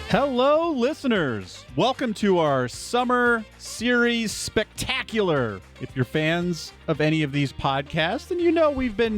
Hello, listeners. Welcome to our summer series spectacular. If you're fans of any of these podcasts, then you know we've been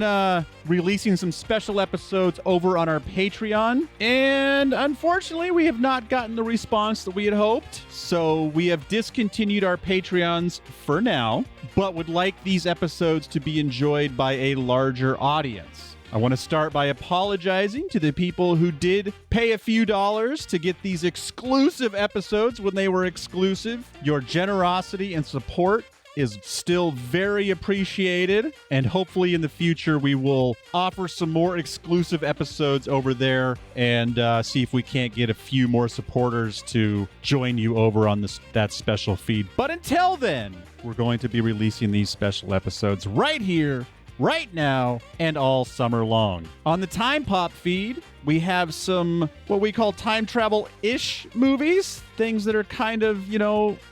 releasing some special episodes over on our Patreon. And unfortunately, we have not gotten the response that we had hoped. So we have discontinued our Patreons for now, but would like these episodes to be enjoyed by a larger audience. I want to start by apologizing to the people who did pay a few dollars to get these exclusive episodes when they were exclusive. Your generosity and support is still very appreciated, and hopefully in the future we will offer some more exclusive episodes over there and see if we can't get a few more supporters to join you over on that special feed. But until then, we're going to be releasing these special episodes right here, right now, and all summer long. On the Time Pop feed, we have some what we call time travel-ish movies, things that are kind of,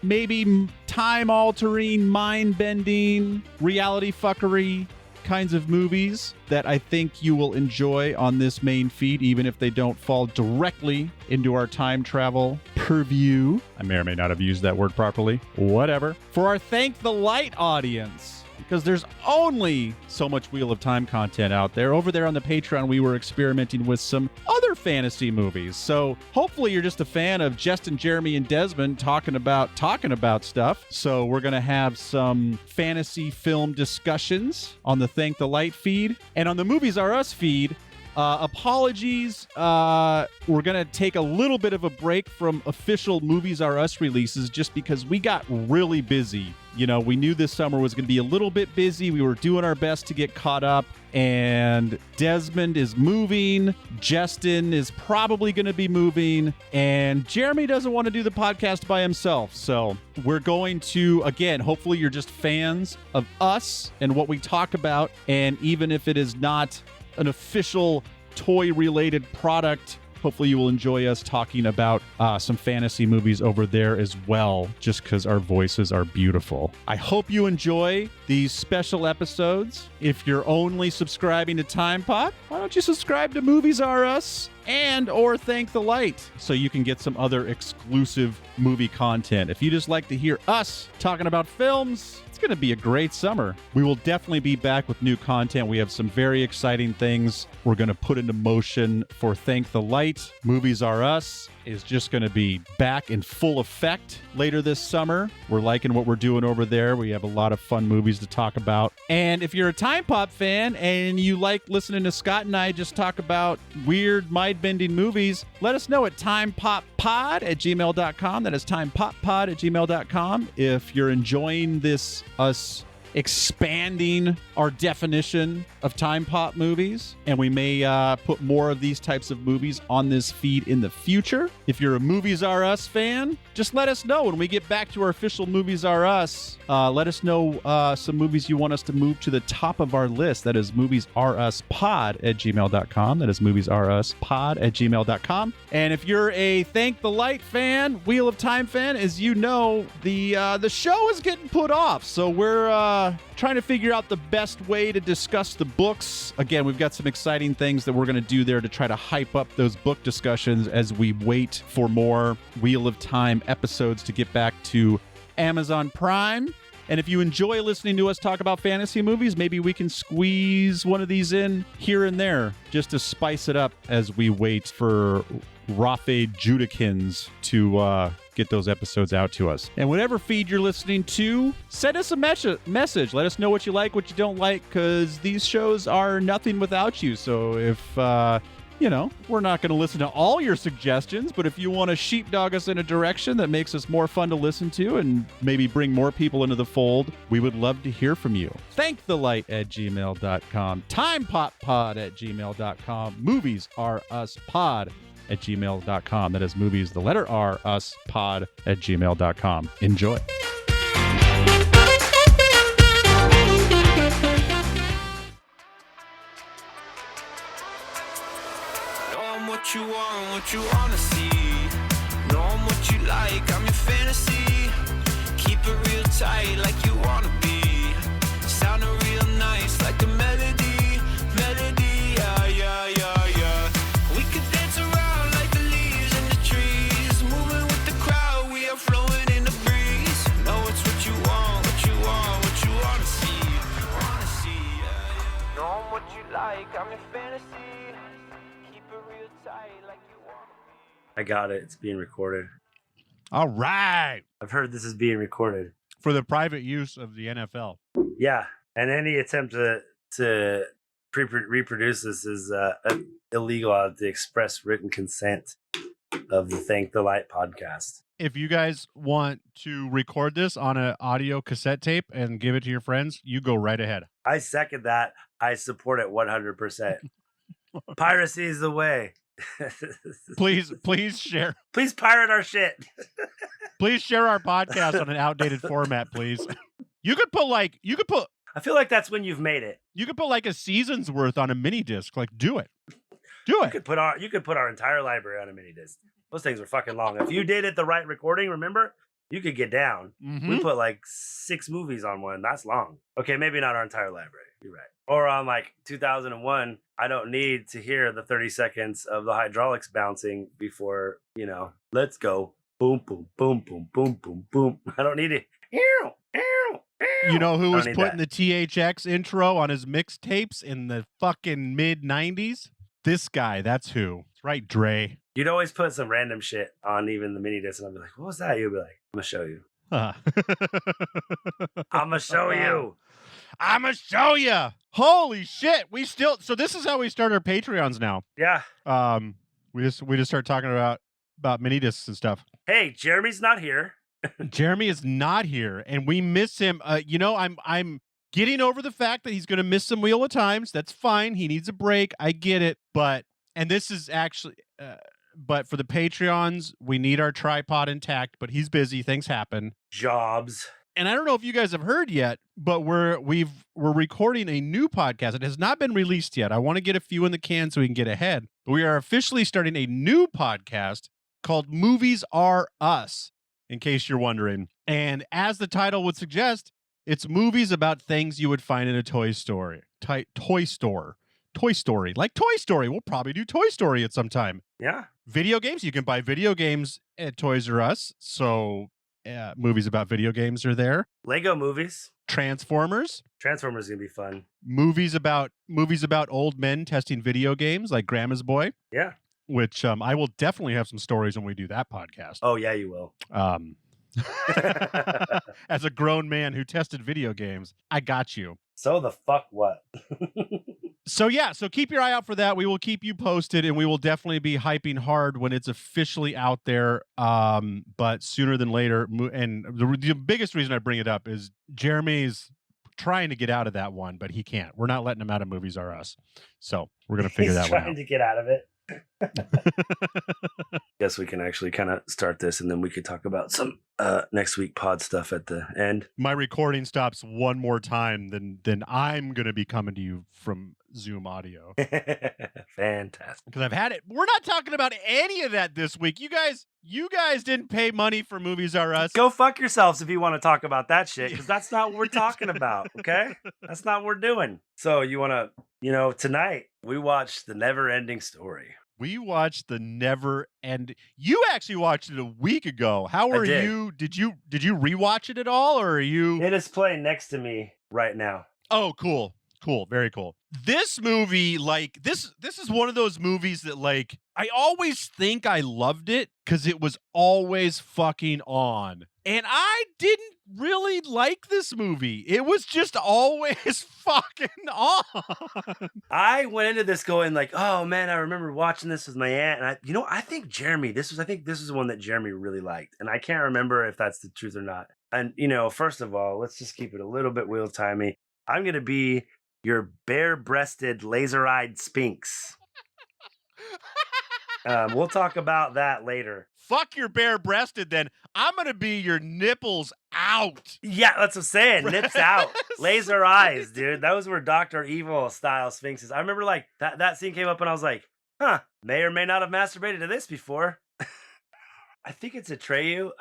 maybe time-altering, mind-bending, reality fuckery kinds of movies that I think you will enjoy on this main feed, even if they don't fall directly into our time travel purview. I may or may not have used that word properly. Whatever. For our Thank the Light audience, because there's only so much Wheel of Time content out there. Over there on the Patreon, we were experimenting with some other fantasy movies. So hopefully you're just a fan of Justin, Jeremy, and Desmond talking about stuff. So we're going to have some fantasy film discussions on the Thank the Light feed. And on the Movies Are Us feed, apologies. We're going to take a little bit of a break from official Movies Are Us releases just because we got really busy. We knew this summer was going to be a little bit busy. We were doing our best to get caught up, and Desmond is moving. Justin is probably going to be moving, and Jeremy doesn't want to do the podcast by himself. So we're going to, again, hopefully you're just fans of us and what we talk about. And even if it is not an official toy-related product, hopefully you will enjoy us talking about some fantasy movies over there as well, just because our voices are beautiful. I hope you enjoy these special episodes. If you're only subscribing to Time Pop, why don't you subscribe to Movies Are Us and or Thank the Light so you can get some other exclusive movie content. If you just like to hear us talking about films, it's going to be a great summer. We will definitely be back with new content. We have some very exciting things we're going to put into motion for Thank the Light. Movies Are Us is just going to be back in full effect later this summer. We're liking what we're doing over there. We have a lot of fun movies to talk about. And if you're a Time Pop fan and you like listening to Scott and I just talk about weird, mind-bending movies, let us know at timepoppod@gmail.com. That is timepoppod@gmail.com. If you're enjoying this, us expanding our definition of time pop movies, and we may put more of these types of movies on this feed in the future. If you're a Movies Are Us fan, just let us know when we get back to our official Movies Are Us. Let us know some movies you want us to move to the top of our list. That is moviesruspod@gmail.com. That is moviesruspod@gmail.com. And if you're a Thank the Light fan, Wheel of Time fan, as you know, the show is getting put off. So we're trying to figure out the best way to discuss the books. Again, we've got some exciting things that we're going to do there to try to hype up those book discussions as we wait for more Wheel of Time episodes to get back to Amazon Prime. And if you enjoy listening to us talk about fantasy movies, maybe we can squeeze one of these in here and there just to spice it up as we wait for Rafe Judikins to get those episodes out to us. And whatever feed you're listening to, send us a message. Let us know what you like, what you don't like, because these shows are nothing without you. So if, we're not going to listen to all your suggestions, but if you want to sheepdog us in a direction that makes us more fun to listen to and maybe bring more people into the fold, we would love to hear from you. thankthelight@gmail.com, timepoppod@gmail.com, moviesruspod@gmail.com. That is movies, the letter R, us, pod @gmail.com. Enjoy. What you want, what you wanna see. Know I'm what you like, I'm your fantasy. Keep it real tight like you wanna be. Sounding real nice like a melody, yeah, yeah, yeah, yeah. We could dance around like the leaves in the trees. what you like, I'm your fantasy. Keep it real tight like you wanna be. I got it. It's being recorded. All right. I've heard this is being recorded. For the private use of the NFL. Yeah, and any attempt to reproduce this is illegal without the express written consent of the Thank the Light podcast. If you guys want to record this on an audio cassette tape and give it to your friends, you go right ahead. I second that. I support it 100%. Piracy is the way. Please share. Please pirate our shit. Please share our podcast on an outdated format, please. You could put I feel like that's when you've made it. You could put like a season's worth on a mini disc. Like, do it. Do You it. could put our entire library on a mini disc. Those things are fucking long. If you did it the right recording, remember, you could get down. Mhm. We put like 6 movies on one. That's long. Okay, maybe not our entire library. You're right. Or on like 2001, I don't need to hear the 30 seconds of the hydraulics bouncing before, let's go. Boom, boom, boom, boom, boom, boom, boom. I don't need it. You know who I was don't need putting the THX intro on his mixtapes in the fucking mid 90s? This guy, that's who. That's right, Dre. You'd always put some random shit on even the mini disc, and I'd be like, what was that? You'd be like, I'm going to show you. I'm going to show you. I'm going to show you. Holy shit. So this is how we start our Patreons now. Yeah. We just start talking about mini discs and stuff. Hey, Jeremy's not here. Jeremy is not here, and we miss him. I'm getting over the fact that he's going to miss some Wheel of Times. That's fine. He needs a break. I get it. But this is actually, but for the Patreons, we need our tripod intact. But he's busy. Things happen. Jobs. And I don't know if you guys have heard yet, but we're recording a new podcast. It has not been released yet. I want to get a few in the can so we can get ahead. But we are officially starting a new podcast called Movies Are Us, in case you're wondering. And as the title would suggest, it's movies about things you would find in a toy store. Toy Story. Like Toy Story. We'll probably do Toy Story at some time. Yeah. Video games. You can buy video games at Toys R Us. So movies about video games are there. Lego movies. Transformers is going to be fun. Movies about old men testing video games like Grandma's Boy. Yeah. Which I will definitely have some stories when we do that podcast. Oh, yeah, you will. As a grown man who tested video games, I got you. So the fuck what? So keep your eye out for that. We will keep you posted, and we will definitely be hyping hard when it's officially out there. But sooner than later, and the biggest reason I bring it up is Jeremy's trying to get out of that one, but he can't. We're not letting him out of Movies Are Us. So we're going to figure that one out. He's trying to get out of it. Guess we can actually kind of start this, and then we could talk about some next week pod stuff at the end. My recording stops one more time, then I'm going to be coming to you from Zoom audio. Fantastic. Because I've had it. We're not talking about any of that this week. You guys didn't pay money for Movies Are Us. Go fuck yourselves if you want to talk about that shit, because that's not what we're talking about, okay? That's not what we're doing. So you want to, tonight we watched The NeverEnding Story. We watched The NeverEnding. You actually watched it a week ago. How are you? Did you rewatch it at all, or are you? It is playing next to me right now. Oh, cool. Very cool. This movie, like, this is one of those movies that, like, I always think I loved it because it was always fucking on. And I didn't really like this movie. It was just always fucking on. I went into this going like, oh man, I remember watching this with my aunt. And I think Jeremy, this was one that Jeremy really liked. And I can't remember if that's the truth or not. And, first of all, let's just keep it a little bit wheel-timey. I'm going to be your bare-breasted, laser-eyed sphinx. We'll talk about that later. Fuck your bare-breasted then. I'm going to be your nipples out. Yeah, that's what I'm saying. Nips out. Laser eyes, dude. Those were Dr. Evil style sphinxes. I remember like that scene came up and I was like, may or may not have masturbated to this before. I think it's Atreyu.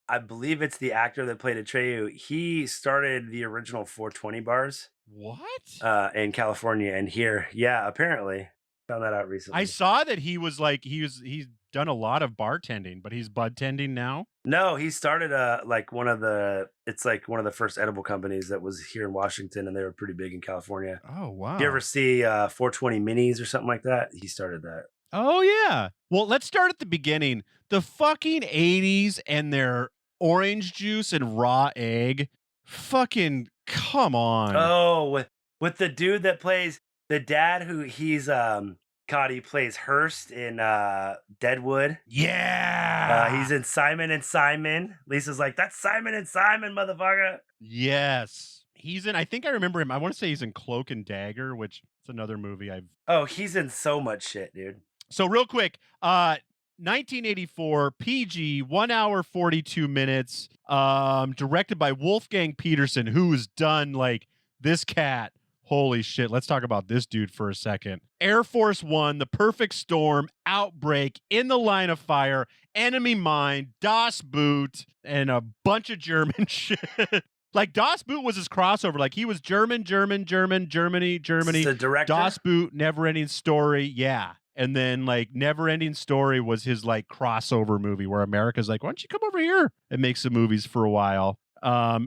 I believe it's the actor that played Atreyu. He started the original 420 bars. What? In California and here. Yeah, apparently. Found that out recently. I saw that he's done a lot of bartending, but he's bud tending now. No, he started one of the first edible companies that was here in Washington, and they were pretty big in California. Oh wow! Do you ever see 420 minis or something like that? He started that. Oh yeah. Well, let's start at the beginning. The fucking 80s and their orange juice and raw egg. Fucking come on. Oh, with the dude that plays the dad who he's he plays Hearst in Deadwood. Yeah. He's in Simon and Simon. Lisa's like, that's Simon and Simon, motherfucker. Yes. He's in, I think I remember him. I want to say he's in Cloak and Dagger, which is another movie I've. Oh, he's in so much shit, dude. So real quick, 1984, PG, 1 hour, 42 minutes, directed by Wolfgang Peterson, who's done like this cat. Holy shit. Let's talk about this dude for a second. Air Force One, The Perfect Storm, Outbreak, In the Line of Fire, Enemy Mine, Das Boot, and a bunch of German shit. Like Das Boot was his crossover. Like he was Germany, Germany. The director? Das Boot, NeverEnding Story. Yeah. And then like NeverEnding Story was his like crossover movie where America's like, why don't you come over here and make some movies for a while?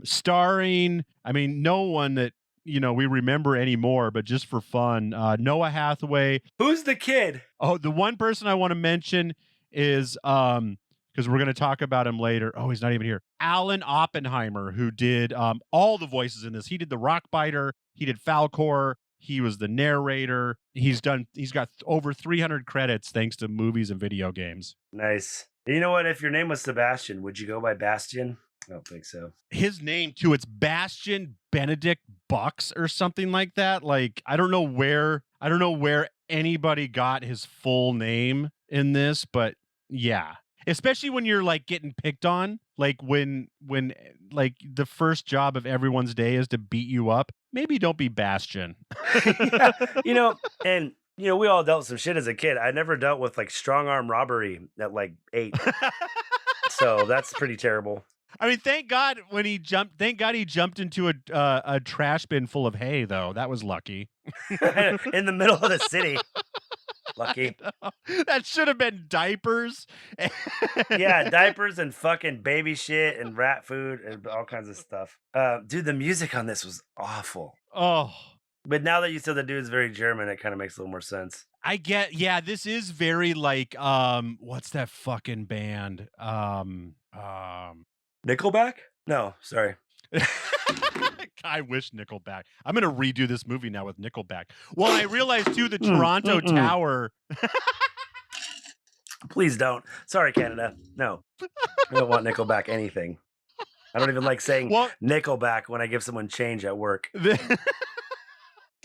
Starring, I mean, no one that, we remember anymore, but just for fun, Noah Hathaway. Who's the kid? Oh, the one person I want to mention is, because we're going to talk about him later. Oh, he's not even here. Alan Oppenheimer, who did all the voices in this. He did the Rockbiter. He did Falkor. He was the narrator. He's got over 300 credits thanks to movies and video games. Nice. You know what? If your name was Sebastian, would you go by Bastian? I don't think so. His name too, it's Bastian Benedict Bucks or something like that. Like I don't know where anybody got his full name in this, but yeah. Especially when you're like getting picked on, like when like the first job of everyone's day is to beat you up. Maybe don't be Bastian. Yeah, and we all dealt with some shit as a kid. I never dealt with like strong arm robbery at like 8. So that's pretty terrible. I mean, thank God he jumped into a trash bin full of hay, though. That was lucky. In the middle of the city. Lucky. That should have been diapers. Yeah, diapers and fucking baby shit and rat food and all kinds of stuff. Dude, the music on this was awful. Oh. But now that you said the dude's very German, it kind of makes a little more sense. Yeah, this is very like, what's that fucking band? Nickelback? No, sorry. I wish Nickelback. I'm going to redo this movie now with Nickelback. Well, I realized too, the Toronto Tower. Please don't. Sorry, Canada. No. I don't want Nickelback anything. I don't even like saying Nickelback when I give someone change at work.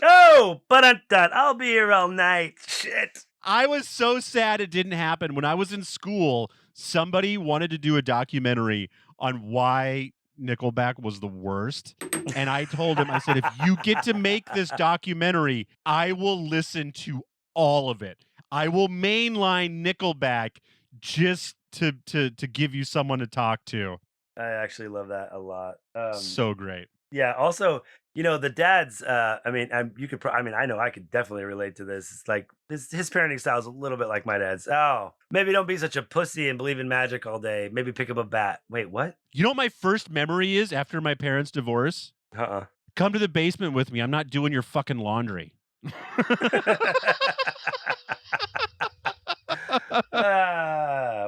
Oh, but I'll be here all night. Shit. I was so sad it didn't happen. When I was in school, somebody wanted to do a documentary on why Nickelback was the worst. And I told him, I said, if you get to make this documentary, I will listen to all of it. I will mainline Nickelback just to give you someone to talk to. I actually love that a lot. So great. Yeah. Also, the dad's, I know I could definitely relate to this. It's like his parenting style is a little bit like my dad's. Oh, maybe don't be such a pussy and believe in magic all day. Maybe pick up a bat. Wait, what? You know what my first memory is after my parents' divorce? Come to the basement with me. I'm not doing your fucking laundry.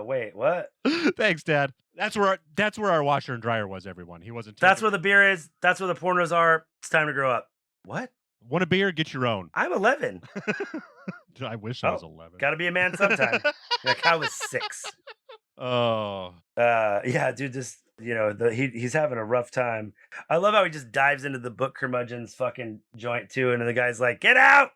Wait, what? Thanks, Dad. That's where our washer and dryer was, everyone. He wasn't. That's where the beer is. That's where the pornos are. It's time to grow up. What? Want a beer? Get your own. I'm 11. I wish I was 11. Got to be a man sometime. Like I was 6. Oh. Yeah, dude. Just he's having a rough time. I love how he just dives into the book curmudgeon's fucking joint too, and the guy's like, "Get out!"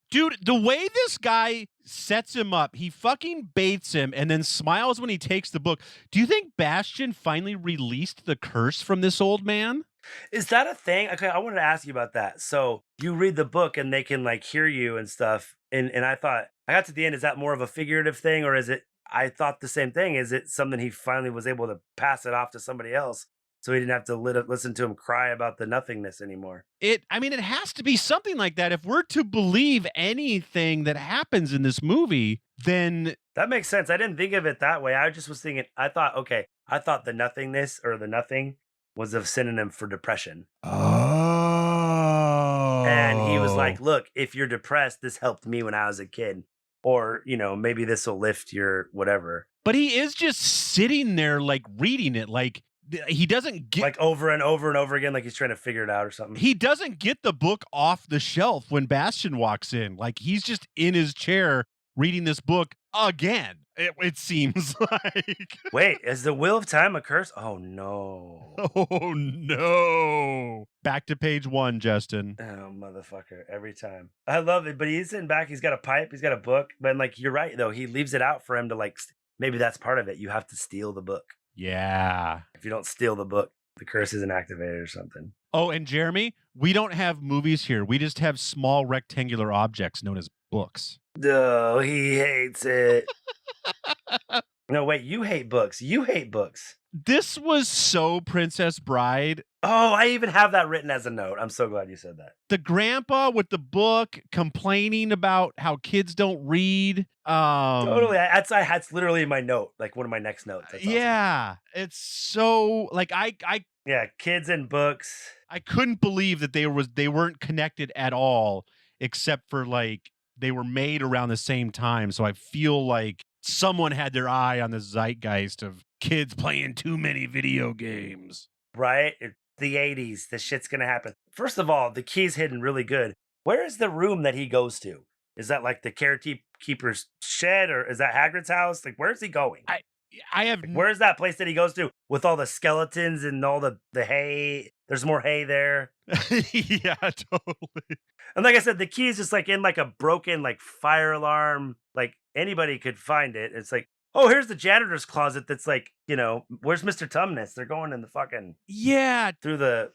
Dude, the way this guy sets him up, he fucking baits him and then smiles when he takes the book. Do you think Bastian finally released the curse from this old man? Is that a thing? Okay, I wanted to ask you about that. So you read the book and they can like hear you and stuff. And I thought, I got to the end, is that more of a figurative thing or is it, I thought the same thing. Is it something he finally was able to pass it off to somebody else? so he didn't have to listen to him cry about the nothingness anymore. It has to be something like that. If we're to believe anything that happens in this movie, then that makes sense. I didn't think of it that way. I just was thinking, I thought the nothingness or the nothing was a synonym for depression. Oh. And he was like, look, if you're depressed, this helped me when I was a kid. Or, maybe this will lift your whatever. But he is just sitting there, like, reading it. Like, he doesn't get... Like, over and over and over again, like he's trying to figure it out or something. He doesn't get the book off the shelf when Bastian walks in. Like, he's just in his chair reading this book again, it seems like. Wait, is the Wheel of Time a curse? Oh, no. Oh, no. Back to page 1, Justin. Oh, motherfucker. Every time. I love it, but he's sitting back. He's got a pipe. He's got a book. But, like, you're right, though. He leaves it out for him to, like, maybe that's part of it. You have to steal the book. Yeah. If you don't steal the book, the curse isn't activated or something. Oh, and Jeremy, we don't have movies here. We just have small rectangular objects known as books. No, he hates it. No, wait, you hate books. You hate books. This was so Princess Bride. Oh, I even have that written as a note. I'm so glad you said that. The grandpa with the book complaining about how kids don't read. Totally. That's literally my note, like one of my next notes. That's awesome. Yeah. It's so like yeah, kids and books. I couldn't believe that they weren't connected at all, except for like they were made around the same time. So I feel like someone had their eye on the zeitgeist of kids playing too many video games. Right? It's the 80s. This shit's going to happen. First of all, the key's hidden really good. Where is the room that he goes to? Is that like the caretaker's shed, or is that Hagrid's house? Like, where's he going? I have... Like, where's that place that he goes to with all the skeletons and all the hay? There's more hay there. Yeah, totally. And like I said, the key is just like in like a broken like fire alarm. Like anybody could find it. It's like, oh, here's the janitor's closet. That's like, where's Mr. Tumnus? They're going in the fucking through the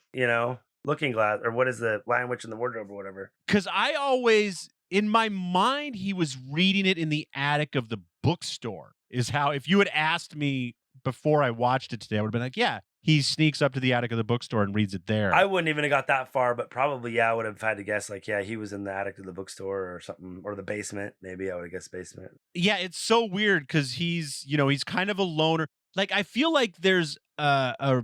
looking glass, or what is the Lion Witch in the Wardrobe or whatever. Because I always, in my mind, he was reading it in the attic of the bookstore. Is how, if you had asked me before I watched it today, I would have been like, yeah, he sneaks up to the attic of the bookstore and reads it there. I wouldn't even have got that far, but probably, yeah, I would have had to guess, like, yeah, he was in the attic of the bookstore or something, or the basement. Maybe I would have guessed basement. Yeah, it's so weird because he's kind of a loner. Like, I feel like there's a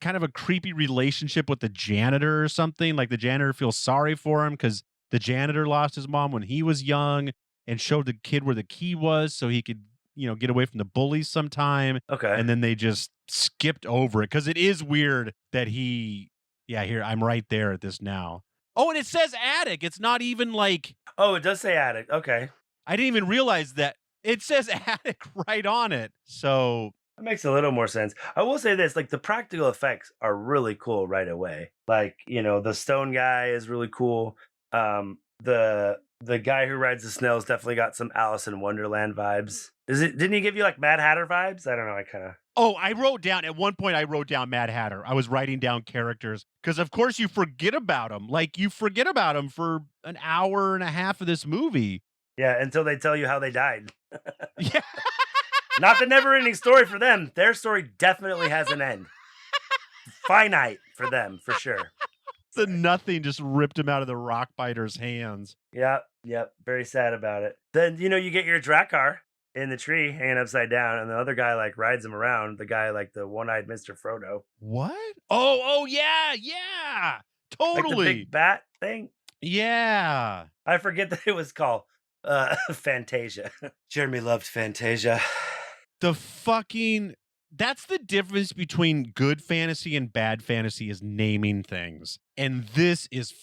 kind of a creepy relationship with the janitor or something. Like, the janitor feels sorry for him because the janitor lost his mom when he was young and showed the kid where the key was so he could, get away from the bullies sometime. Okay. And then they just skipped over it because it is weird that here, I'm right there at this now. Oh, and it says attic. It's not even like... Oh, it does say attic. Okay. I didn't even realize that it says attic right on it. So... That makes a little more sense. I will say this, like the practical effects are really cool right away. Like, the stone guy is really cool. The guy who rides the snails definitely got some Alice in Wonderland vibes. Didn't he give you like Mad Hatter vibes? I don't know. I wrote down, at one point I wrote down Mad Hatter. I was writing down characters because of course you forget about them. Like you forget about them for an hour and a half of this movie. Yeah, until they tell you how they died. Yeah. Not the never-ending story for them. Their story definitely has an end. Finite for them, for sure. The nothing just ripped him out of the rock biter's hands. Yep. Very sad about it. Then, you get your Drakkar in the tree hanging upside down, and the other guy, like, rides him around. The guy, like, the one-eyed Mr. Frodo. What? Oh, yeah. Totally. Like the big bat thing? Yeah. I forget that it was called Fantasia. Jeremy loved Fantasia. That's the difference between good fantasy and bad fantasy, is naming things. And this is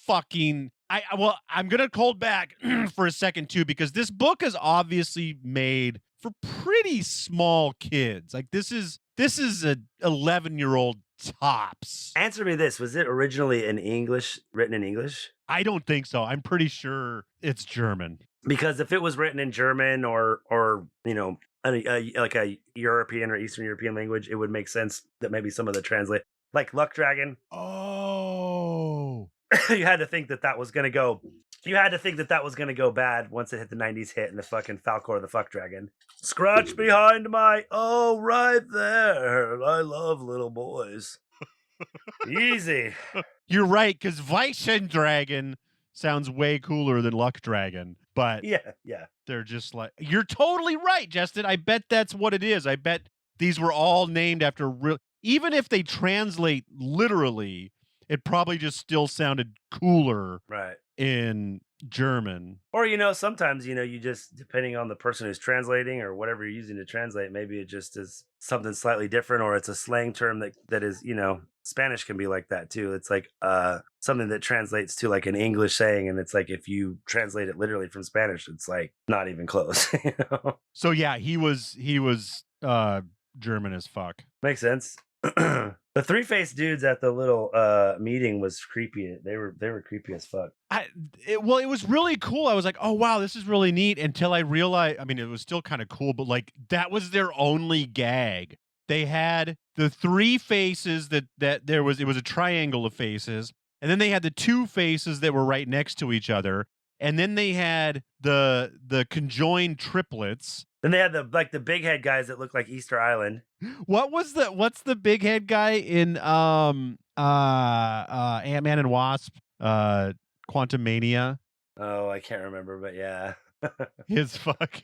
fucking... I'm going to hold back for a second, too, because this book is obviously made for pretty small kids. Like, this is a 11-year-old tops. Answer me this. Was it originally written in English? I don't think so. I'm pretty sure it's German. Because if it was written in German or like a European or Eastern European language, it would make sense that maybe some of the translate, like Luck Dragon. Oh. You had to think that was going to go You had to think that was going to go bad once it hit the 90s hit and the fucking Falkor the fuck dragon. Scratch behind my, oh, right there. I love little boys. Easy. You're right, because Weichen Dragon sounds way cooler than Luck Dragon. But Yeah. they're just like, you're totally right, Justin. I bet that's what it is. I bet these were all named after real. Even if they translate literally, it probably just still sounded cooler Right. in German. Or, sometimes, you just, depending on the person who's translating or whatever you're using to translate, maybe it just is something slightly different, or it's a slang term that is, Spanish can be like that too. It's like something that translates to like an English saying, and it's like if you translate it literally from Spanish, it's like not even close. So yeah, he was German as fuck. Makes sense. The three-faced dudes at the little meeting was creepy. They were creepy as fuck. It was really cool. I was like, oh wow, this is really neat, until I realized, I mean, it was still kind of cool, but like that was their only gag. They had the three faces it was a triangle of faces, and then they had the two faces that were right next to each other, and then they had the conjoined triplets. Then they had the big head guys that look like Easter Island. What's the big head guy in Ant-Man and Wasp, Quantumania? Oh, I can't remember, but yeah. His fuck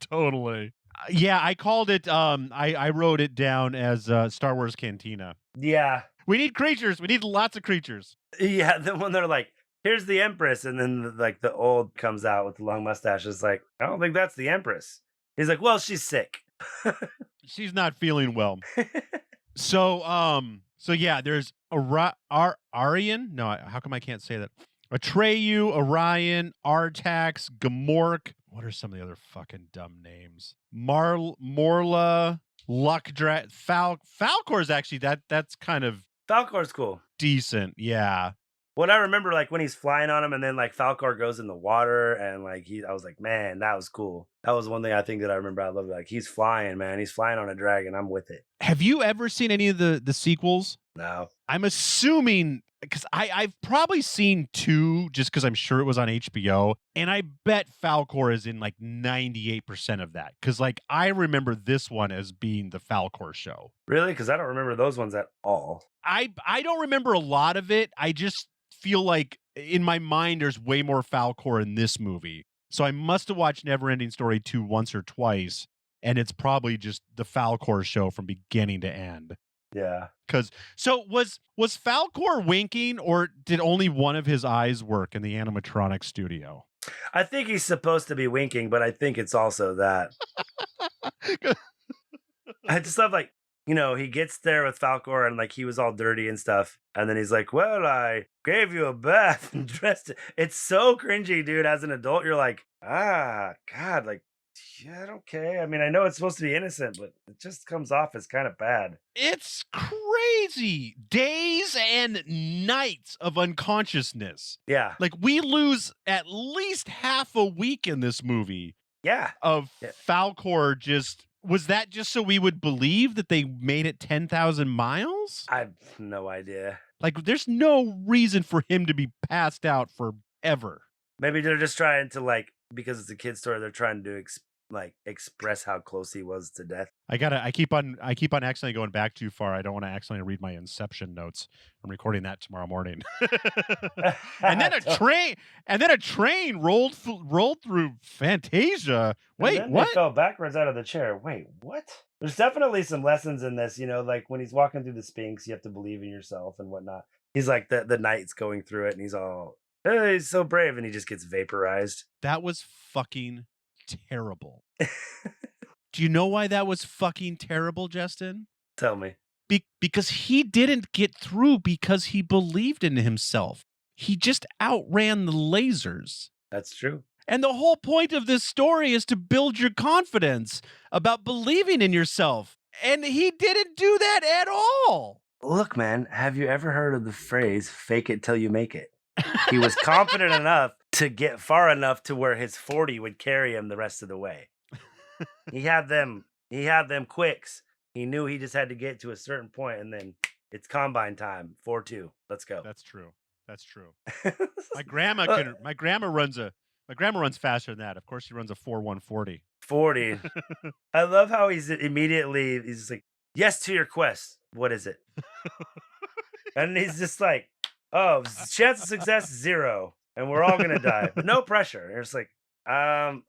totally. Yeah, I called it I wrote it down as Star Wars Cantina. Yeah. We need creatures. We need lots of creatures. Yeah, then when they're like, here's the Empress, and then like the old comes out with the long mustache, it's like, I don't think that's the Empress. He's like, well, she's sick. She's not feeling well. So yeah, there's Arian. No, how come I can't say that? Atreyu, Orion, Artax, Gamork. What are some of the other fucking dumb names? Morla, Luckdra, Falkor's actually that's kind of Falkor's cool. Decent, yeah. What I remember, like when he's flying on him, and then like Falkor goes in the water, and like I was like, man, that was cool. That was one thing I think that I remember. I love it. Like he's flying, man. He's flying on a dragon. I'm with it. Have you ever seen any of the sequels? No. I'm assuming, because I've probably seen two, just because I'm sure it was on HBO, and I bet Falkor is in like 98% of that, because like I remember this one as being the Falkor show. Really? Because I don't remember those ones at all. I don't remember a lot of it. I just feel like in my mind there's way more Falkor in this movie. So I must have watched NeverEnding Story 2 once or twice, and it's probably just the Falkor show from beginning to end. Yeah. So was Falkor winking, or did only one of his eyes work in the animatronic studio? I think he's supposed to be winking, but I think it's also that. I just love, like, he gets there with Falkor and like he was all dirty and stuff. And then he's like, well, I gave you a bath and dressed it. It's so cringy, dude. As an adult, you're like, God, like, yeah, okay. I mean, I know it's supposed to be innocent, but it just comes off as kind of bad. It's crazy. Days and nights of unconsciousness. Yeah. Like we lose at least half a week in this movie. Yeah. Of Falkor just... Was that just so we would believe that they made it 10,000 miles? I have no idea. Like, there's no reason for him to be passed out forever. Maybe they're just trying to, like, because it's a kid's story, they're trying to express how close he was to death. I keep on accidentally going back too far. I don't want to accidentally read my Inception notes. I'm recording that tomorrow morning. and then a train rolled through Fantasia. Wait, what? He fell backwards out of the chair. Wait, what? There's definitely some lessons in this, like when he's walking through the Sphinx, you have to believe in yourself and whatnot. He's like the knight's going through it, and he's all, oh, he's so brave, and he just gets vaporized. That was fucking terrible. Do you know why that was fucking terrible, Justin? Tell me. Because he didn't get through because he believed in himself. He just outran the lasers. That's true. And the whole point of this story is to build your confidence about believing in yourself. And he didn't do that at all. Look, man, have you ever heard of the phrase, fake it till you make it? He was confident enough to get far enough to where his 40 would carry him the rest of the way. He had them quicks. He knew he just had to get to a certain point, and then it's combine time. 4-2. Let's go. That's true. That's true. My grandma runs faster than that. Of course, she runs a 4:140. 40. I love how he's like, yes to your quest. What is it? And he's just like, oh, chance of success 0, and we're all gonna die, but no pressure. And it's like,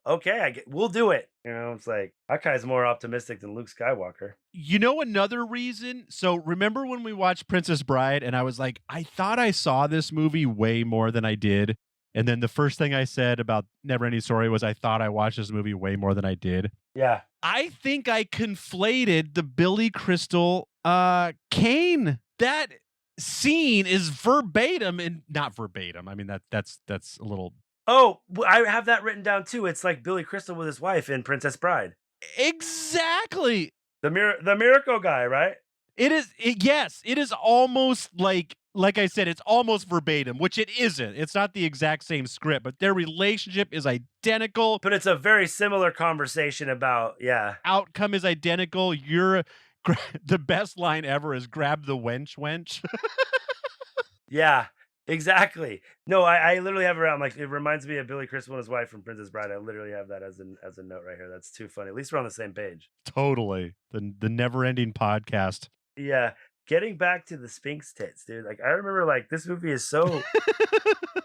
okay, we'll do it. It's like that guy's more optimistic than Luke Skywalker. Another reason. So remember when we watched Princess Bride, and I was like, I thought I saw this movie way more than I did. And then the first thing I said about NeverEnding Story was I thought I watched this movie way more than I did. Yeah. I think I conflated the Billy Crystal Kane. That scene is verbatim, and not verbatim. I mean, that's a little... Oh, I have that written down too. It's like Billy Crystal with his wife in Princess Bride. Exactly. The miracle guy, right? Yes, it is almost like I said, it's almost verbatim, which it isn't. It's not the exact same script, but their relationship is identical. But it's a very similar conversation about, yeah. Outcome is identical. The best line ever is grab the wench. Yeah, exactly. No, I literally have it around. Like, it reminds me of Billy Crystal and his wife from Princess Bride. I literally have that as a note right here. That's too funny. At least we're on the same page. Totally. The NeverEnding podcast. Yeah. Getting back to the Sphinx tits, dude. Like, I remember, like, this movie is so,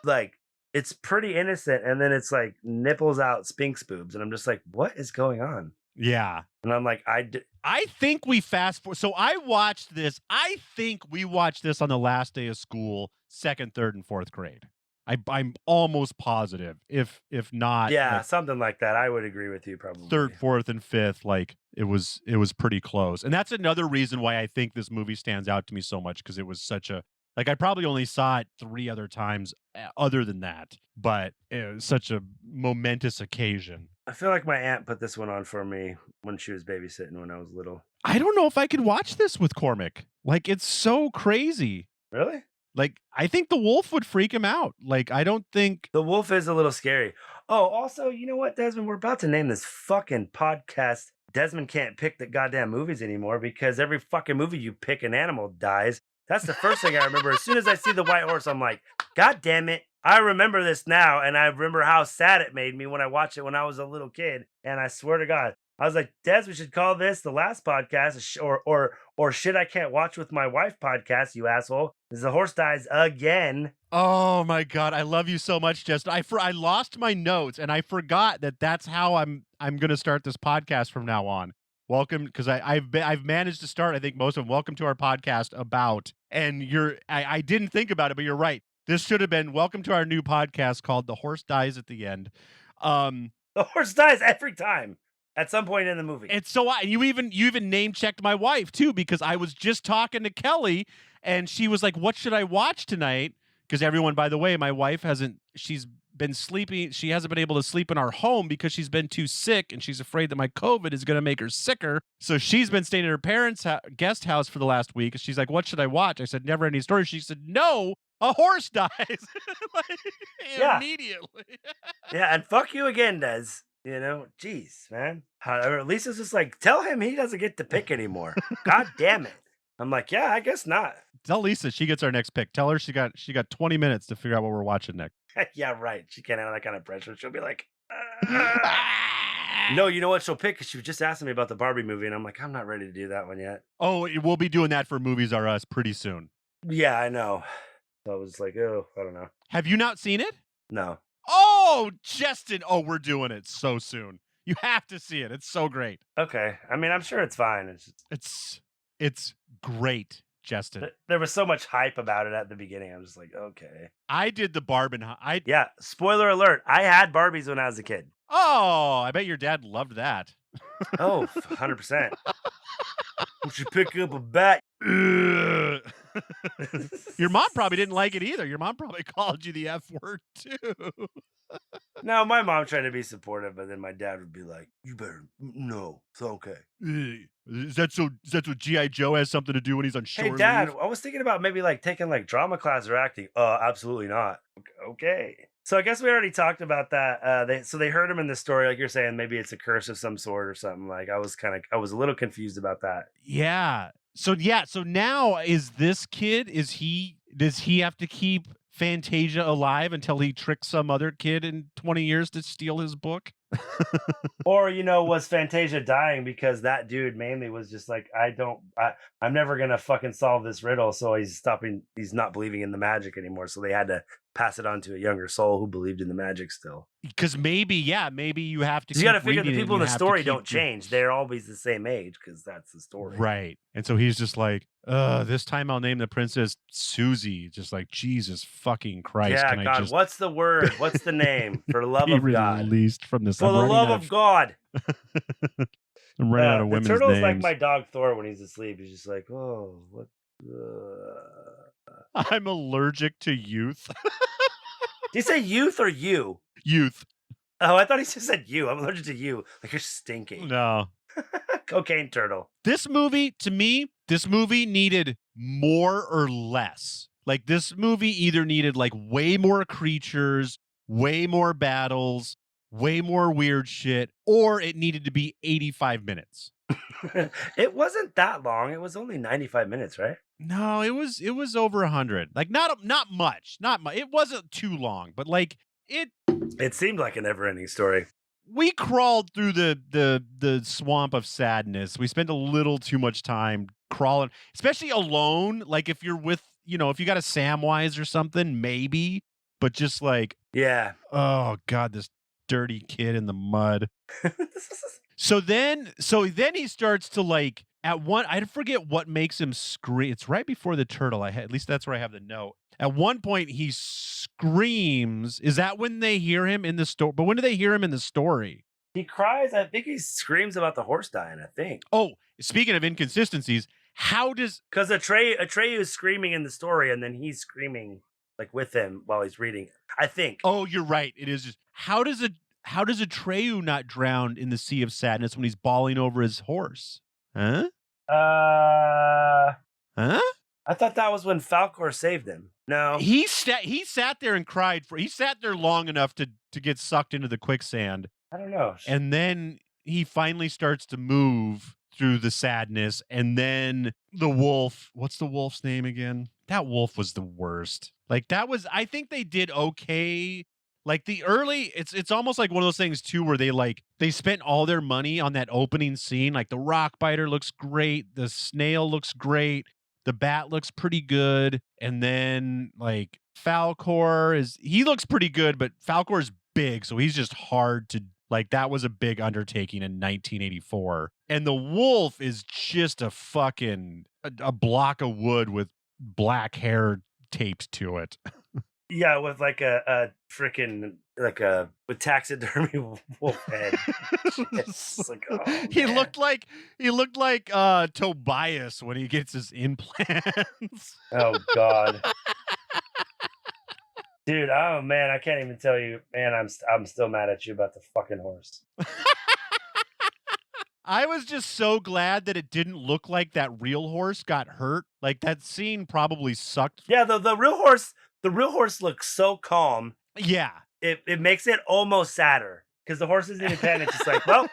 like, it's pretty innocent, and then it's like nipples out Sphinx boobs, and I'm just like, what is going on? Yeah. And I'm like, I think we fast forward. So I watched this. I think we watched this on the last day of school, 2nd, 3rd, and 4th grade. I'm almost positive. If not, yeah, like, something like that. I would agree with you probably. 3rd, 4th, and 5th, like it was pretty close. And that's another reason why I think this movie stands out to me so much, because it was such a, like, I probably only saw it 3 other times other than that, but it was such a momentous occasion. I feel like my aunt put this one on for me when she was babysitting when I was little. I don't know if I could watch this with Cormac. Like, it's so crazy. Really? Like, I think the wolf would freak him out. Like, I don't think... The wolf is a little scary. Oh, also, you know what, Desmond? We're about to name this fucking podcast. Desmond can't pick the goddamn movies anymore because every fucking movie you pick, an animal dies. That's the first thing I remember. As soon as I see the white horse, I'm like, God damn it. I remember this now, and I remember how sad it made me when I watched it when I was a little kid. And I swear to God, I was like, Des, we should call this the last podcast, or shit I can't watch with my wife podcast, you asshole. Because the horse dies again. Oh my God, I love you so much, Justin. I lost my notes, and I forgot that that's how I'm gonna start this podcast from now on. Welcome, because I've managed to start, I think, most of them. Welcome to our podcast about, and I didn't think about it, but you're right. This should have been welcome to our new podcast called The Horse Dies at the End. The horse dies every time at some point in the movie. And so you even name checked my wife too, because I was just talking to Kelly and she was like, what should I watch tonight? Because everyone, by the way, my wife she's been sleeping. She hasn't been able to sleep in our home because she's been too sick and she's afraid that my COVID is going to make her sicker. So she's been staying at her parents' guest house for the last week. She's like, what should I watch? I said, NeverEnding Story. She said, no. A horse dies. Immediately. Yeah, and fuck you again, Des. Jeez, man. Or Lisa's just like, tell him he doesn't get to pick anymore. God damn it. I'm like, yeah, I guess not. Tell Lisa she gets our next pick. Tell her she got 20 minutes to figure out what we're watching next. Yeah, right. She can't handle that kind of pressure. She'll be like, no, you know what she'll pick? Because she was just asking me about the Barbie movie, and I'm like, I'm not ready to do that one yet. Oh, we'll be doing that for Movies R Us pretty soon. Yeah, I know. So I was like, oh, I don't know. Have you not seen it? No. Oh, Justin. Oh, we're doing it so soon. You have to see it. It's so great. Okay. I mean, I'm sure it's fine. It's great, Justin. There was so much hype about it at the beginning. I was just like, okay. I did the Barbie. Yeah. Spoiler alert. I had Barbies when I was a kid. Oh, I bet your dad loved that. Oh, 100%. We should pick up a bat. Your mom probably didn't like it either. Your mom probably called you the F word too. No, my mom tried to be supportive, but then my dad would be like, you better, no, it's okay. Is that so G.I. Joe has something to do when he's on shore Hey, Dad, leave? I was thinking about maybe like taking like drama class or acting. Absolutely not. Okay. So I guess we already talked about that. They heard him in the story, like you're saying, maybe it's a curse of some sort or something. Like I was a little confused about that. Yeah. So now is this kid, does he have to keep Fantasia alive until he tricks some other kid in 20 years to steal his book. Or, was Fantasia dying because that dude mainly was just like, I'm never going to fucking solve this riddle. So he's not believing in the magic anymore. So they had to pass it on to a younger soul who believed in the magic still. Because maybe you have to. You got to figure the people in the story don't change. They're always the same age because that's the story. Right. And so he's just like, this time I'll name the princess Susie. Just like, Jesus fucking Christ. Yeah, can God, I just what's the word? What's the name? For the love be of God. released from this? For the love of God. I'm running out of women's names. The turtle's like names. my dog Thor when he's asleep. He's just like, oh, what? I'm allergic to youth. Did he say youth or you? Youth. Oh, I thought he just said you. I'm allergic to you. Like you're stinky. No. Cocaine turtle. This movie, to me, needed more or less. Like this movie either needed like way more creatures, way more battles, way more weird shit, or it needed to be 85 minutes. It wasn't that long. It was only 95 minutes, right? No, it was over 100. Like not much. It wasn't too long, but like it seemed like a never-ending story. We crawled through the swamp of sadness. We spent a little too much time crawling, especially alone. Like if you're with, if you got a Samwise or something, maybe, but just like, yeah. Oh God, this dirty kid in the mud. So then he starts to like I forget what makes him scream. It's right before the turtle. At least that's where I have the note. At one point he screams. Is that when they hear him in the story? But when do they hear him in the story? He cries. I think he screams about the horse dying, I think. Oh, speaking of inconsistencies, because Atreyu is screaming in the story and then he's screaming like with him while he's reading, I think. Oh, you're right. It is just how does Atreyu not drown in the sea of sadness when he's bawling over his horse? Huh? Huh? I thought that was when Falkor saved him. No. He sat there and cried he sat there long enough to get sucked into the quicksand. I don't know. And then he finally starts to move through the sadness, and then the wolf, what's the wolf's name again? That wolf was the worst. Like I think they did okay. Like the early, it's almost like one of those things too, where they spent all their money on that opening scene. Like the rock biter looks great, the snail looks great, the bat looks pretty good, and then like Falkor he looks pretty good, but Falkor's big, so he's just hard to like. That was a big undertaking in 1984, and the wolf is just a fucking a block of wood with black hair taped to it. Yeah, with like a freaking with taxidermy wolf head. Like, oh, he looked like Tobias when he gets his implants. Oh God. Dude, oh man, I can't even tell you, man. I'm still mad at you about the fucking horse. I was just so glad that it didn't look like that real horse got hurt. Like that scene probably sucked. Yeah, the real horse looks so calm. Yeah. It makes it almost sadder because the horse isn't independent. It's just like, well,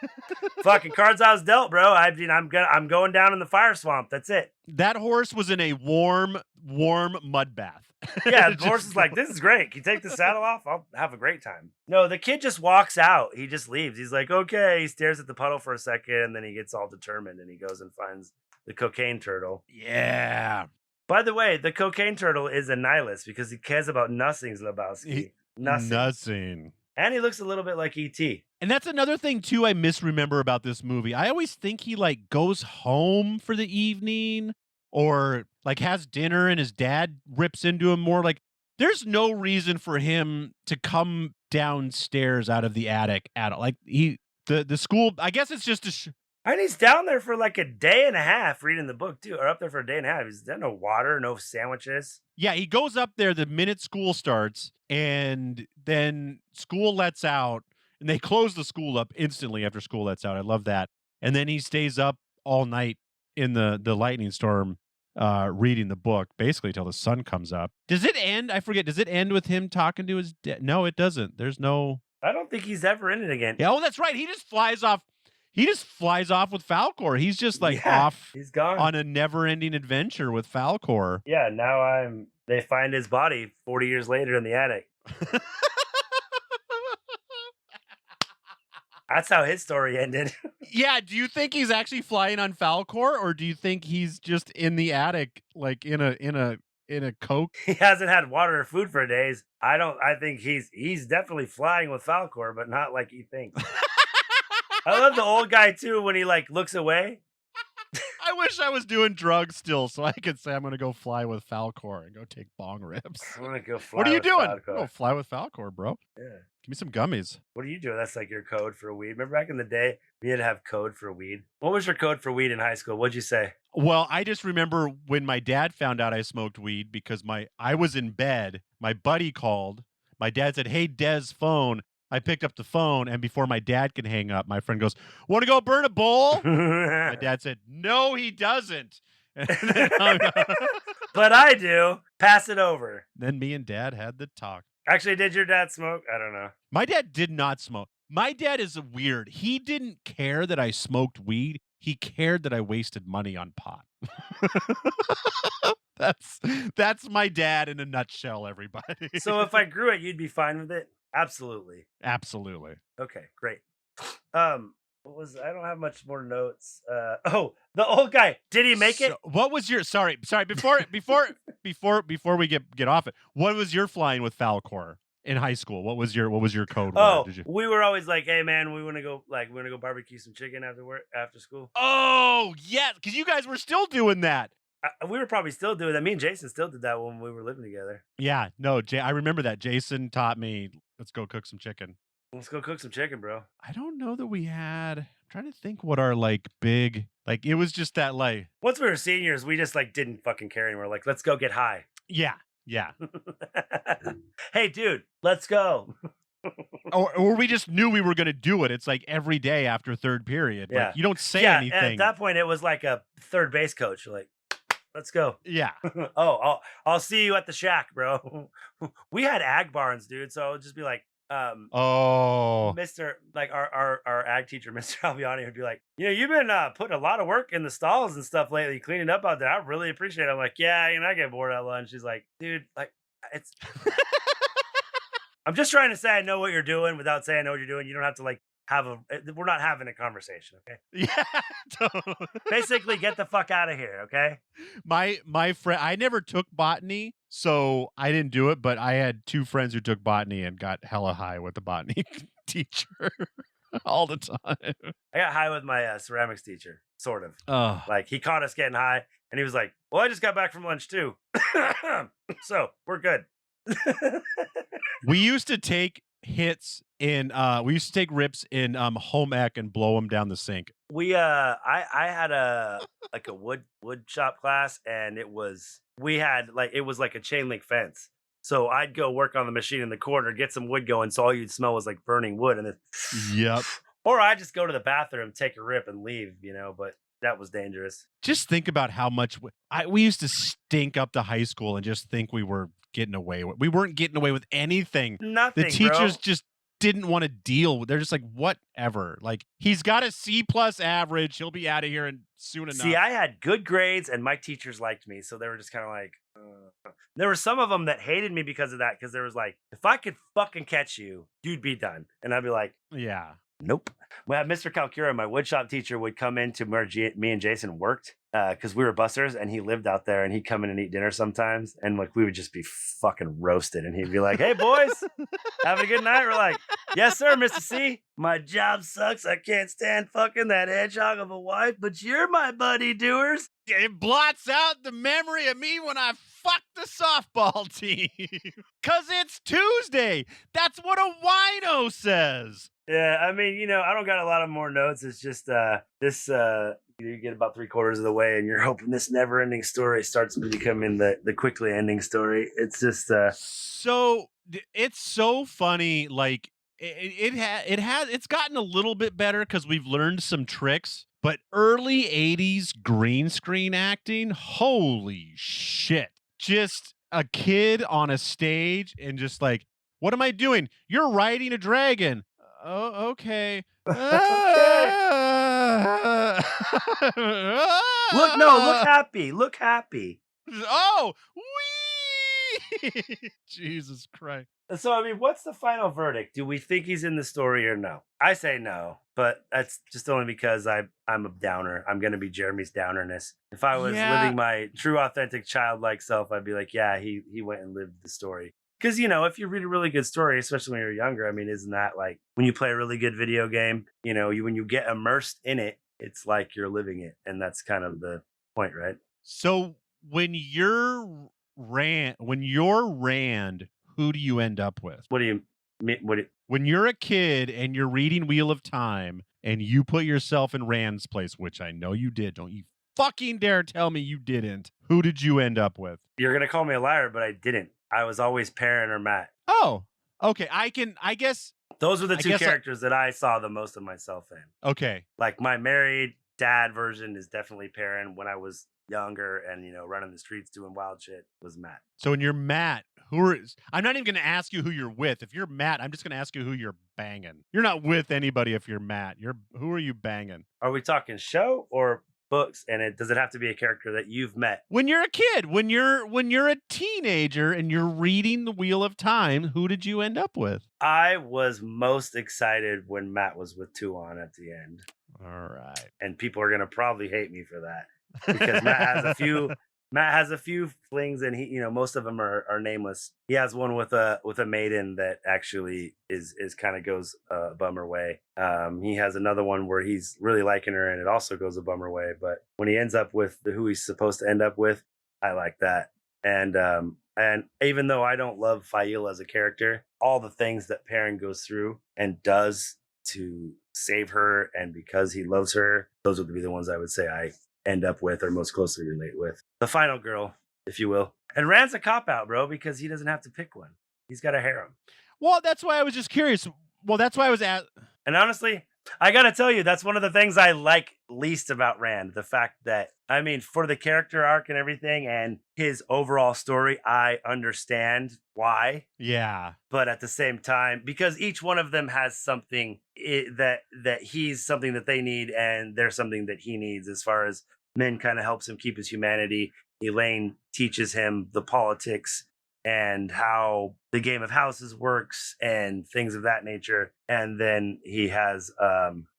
fucking cards I was dealt, bro. I'm going down in the fire swamp. That's it. That horse was in a warm mud bath. Yeah, the horse is like, this is great. Can you take the saddle off? I'll have a great time. No, the kid just walks out. He just leaves. He's like, okay. He stares at the puddle for a second, and then he gets all determined, and he goes and finds the cocaine turtle. Yeah. By the way, the cocaine turtle is a nihilist because he cares about nothing, Lebowski. Nothing. And he looks a little bit like E.T. And that's another thing, too, I misremember about this movie. I always think he, like, goes home for the evening or, like, has dinner and his dad rips into him more. Like, there's no reason for him to come downstairs out of the attic at all. Like, the school, I guess it's just and he's down there for like a day and a half reading the book, too. Or up there for a day and a half. He's done no water, no sandwiches. Yeah, he goes up there the minute school starts, and then school lets out, and they close the school up instantly after school lets out. I love that. And then he stays up all night in the lightning storm reading the book, basically till the sun comes up. Does it end? I forget. Does it end with him talking to his dad? No, it doesn't. There's no... I don't think he's ever in it again. Yeah, oh, that's right. He just flies off. He just flies off with Falkor. He's just like off. He's gone on a never-ending adventure with Falkor. Yeah, now I'm They find his body 40 years later in the attic. That's how his story ended. Yeah, do you think he's actually flying on Falkor, or do you think he's just in the attic, like in a coke? He hasn't had water or food for days. I think he's definitely flying with Falkor, but not like he thinks. I love the old guy too when he like looks away. I wish I was doing drugs still, so I could say I'm going to go fly with Falkor and go take bong rips. I'm gonna go fly. What are you with doing? Falkor. Go fly with Falkor, bro. Yeah. Give me some gummies. What are you doing? That's like your code for weed. Remember back in the day, we had to have code for weed. What was your code for weed in high school? What'd you say? Well, I just remember when my dad found out I smoked weed because I was in bed. My buddy called. My dad said, "Hey, Des, phone." I picked up the phone, and before my dad could hang up, my friend goes, "Want to go burn a bowl?" My dad said, "No, he doesn't." And then hung up. But I do. Pass it over. Then me and Dad had the talk. Actually, did your dad smoke? I don't know. My dad did not smoke. My dad is weird. He didn't care that I smoked weed. He cared that I wasted money on pot. That's my dad in a nutshell, everybody. So if I grew it, you'd be fine with it? Absolutely. Absolutely. Okay, great. I don't have much more notes. The old guy. Did he make it? What was your sorry, before we get off it, what was your flying with Falkor in high school? What was your code word? We were always like, hey man, we want to go barbecue some chicken after school. Oh, yeah, because you guys were still doing that. We were probably still doing that. Me and Jason still did that when we were living together. Yeah, no, I remember that. Jason taught me, let's go cook some chicken. Let's go cook some chicken, bro. I don't know that we had. I'm trying to think what our big it was just that once we were seniors, we just didn't fucking care anymore. Like, let's go get high. Yeah. Hey, dude, let's go. or we just knew we were going to do it. It's like every day after third period. Yeah. Like, you don't say anything. At that point, it was like a third base coach. You're like, let's go. Yeah. I'll see you at the shack, bro. We had ag barns, dude. So it would just be like, Mr. like our ag teacher, Mr. Alviani, would be like, you've been putting a lot of work in the stalls and stuff lately, cleaning up out there. I really appreciate it. I'm like, yeah, I get bored at lunch. She's like, dude, it's I'm just trying to say I know what you're doing without saying I know what you're doing. You don't have to we're not having a conversation, okay? Yeah. Basically, get the fuck out of here, okay? My friend, I never took botany, so I didn't do it, but I had two friends who took botany and got hella high with the botany teacher all the time. I got high with my ceramics teacher, sort of. Oh. Like, he caught us getting high, and he was like, well, I just got back from lunch, too. So, we're good. We used to take rips in home ec and blow them down the sink. I had a wood shop class, and it was like a chain link fence. So I'd go work on the machine in the corner, get some wood going, so all you'd smell was like burning wood, and then yep. Or I'd just go to the bathroom, take a rip, and leave, but that was dangerous. Just think about how much we used to stink up to high school and just think we were getting away with. We weren't getting away with anything. Nothing. The teachers bro. just didn't want to deal with. They're just like, whatever. Like, he's got a C+ average. He'll be out of here and soon enough. See, I had good grades, and my teachers liked me, so they were just kind of like. There were some of them that hated me because of that, because there was like, if I could fucking catch you, you'd be done, and I'd be like, yeah. Nope. Well, Mr. Calcura, my woodshop teacher, would come into where me and Jason worked because we were bussers, and he lived out there, and he'd come in and eat dinner sometimes, and we would just be fucking roasted, and he'd be like, hey, boys, having a good night? We're like, yes, sir, Mr. C. My job sucks. I can't stand fucking that hedgehog of a wife, but you're my buddy, doers. It blots out the memory of me when I fucked the softball team. Because it's Tuesday. That's what a wino says. Yeah, I mean, I don't got a lot of more notes. It's just you get about 3/4 of the way, and you're hoping this never-ending story starts becoming the quickly ending story. It's just so it's so funny. Like it's gotten a little bit better because we've learned some tricks. But early 80s green screen acting, holy shit! Just a kid on a stage and just like, what am I doing? You're riding a dragon. Oh, okay. Look happy. Look happy. Oh, wee! Jesus Christ. So, I mean, what's the final verdict? Do we think he's in the story or no? I say no, but that's just only because I'm a downer. I'm going to be Jeremy's downerness. If I was living my true, authentic, childlike self, I'd be like, yeah, he went and lived the story. Because, if you read a really good story, especially when you're younger, I mean, isn't that like when you play a really good video game, when you get immersed in it, it's like you're living it. And that's kind of the point, right? So when you're Rand, who do you end up with? What do you mean? When you're a kid and you're reading Wheel of Time and you put yourself in Rand's place, which I know you did, don't you fucking dare tell me you didn't. Who did you end up with? You're going to call me a liar, but I didn't. I was always Perrin or Matt. Oh, okay. I guess. Those were the two characters that I saw the most of myself in. Okay. Like my married dad version is definitely Perrin. When I was younger and, running the streets doing wild shit was Matt. So when you're Matt, I'm not even going to ask you who you're with. If you're Matt, I'm just going to ask you who you're banging. You're not with anybody if you're Matt. Who are you banging? Are we talking show or books? And does it have to be a character that you've met? When you're a kid, when you're a teenager and you're reading the Wheel of Time, who did you end up with? I was most excited when Matt was with Tuon at the end. All right. And people are going to probably hate me for that because Matt has a few flings, and he, most of them are nameless. He has one with a maiden that actually is kind of goes a bummer way. He has another one where he's really liking her, and it also goes a bummer way. But when he ends up with who he's supposed to end up with, I like that. And even though I don't love Fail as a character, all the things that Perrin goes through and does to save her, and because he loves her, those would be the ones I would say I end up with or most closely relate with. The final girl, if you will. And Rand's a cop-out, bro, because he doesn't have to pick one. He's got a harem. Well, that's why I was just curious. Well, that's why I was at... And honestly, I gotta tell you, that's one of the things I like least about Rand. The fact that, I mean, for the character arc and everything and his overall story, I understand why. Yeah. But at the same time, because each one of them has something that he's something that they need, and there's something that he needs. As far as Min kind of helps him keep his humanity, Elaine teaches him the politics and how the game of houses works and things of that nature. And then he has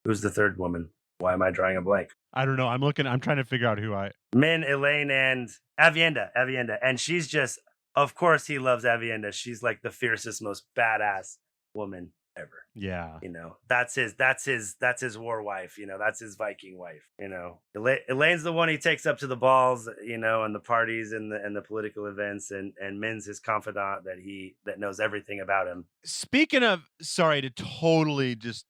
who's the third woman? Why am I drawing a blank? I don't know. I'm trying to figure out Min, Elaine, and Avienda. And she's just, of course he loves Avienda. She's like the fiercest, most badass woman ever. Yeah. That's his war wife, that's his Viking wife, Elaine's the one he takes up to the balls, and the parties and the political events, and Min's his confidant that knows everything about him. Speaking of, sorry to totally just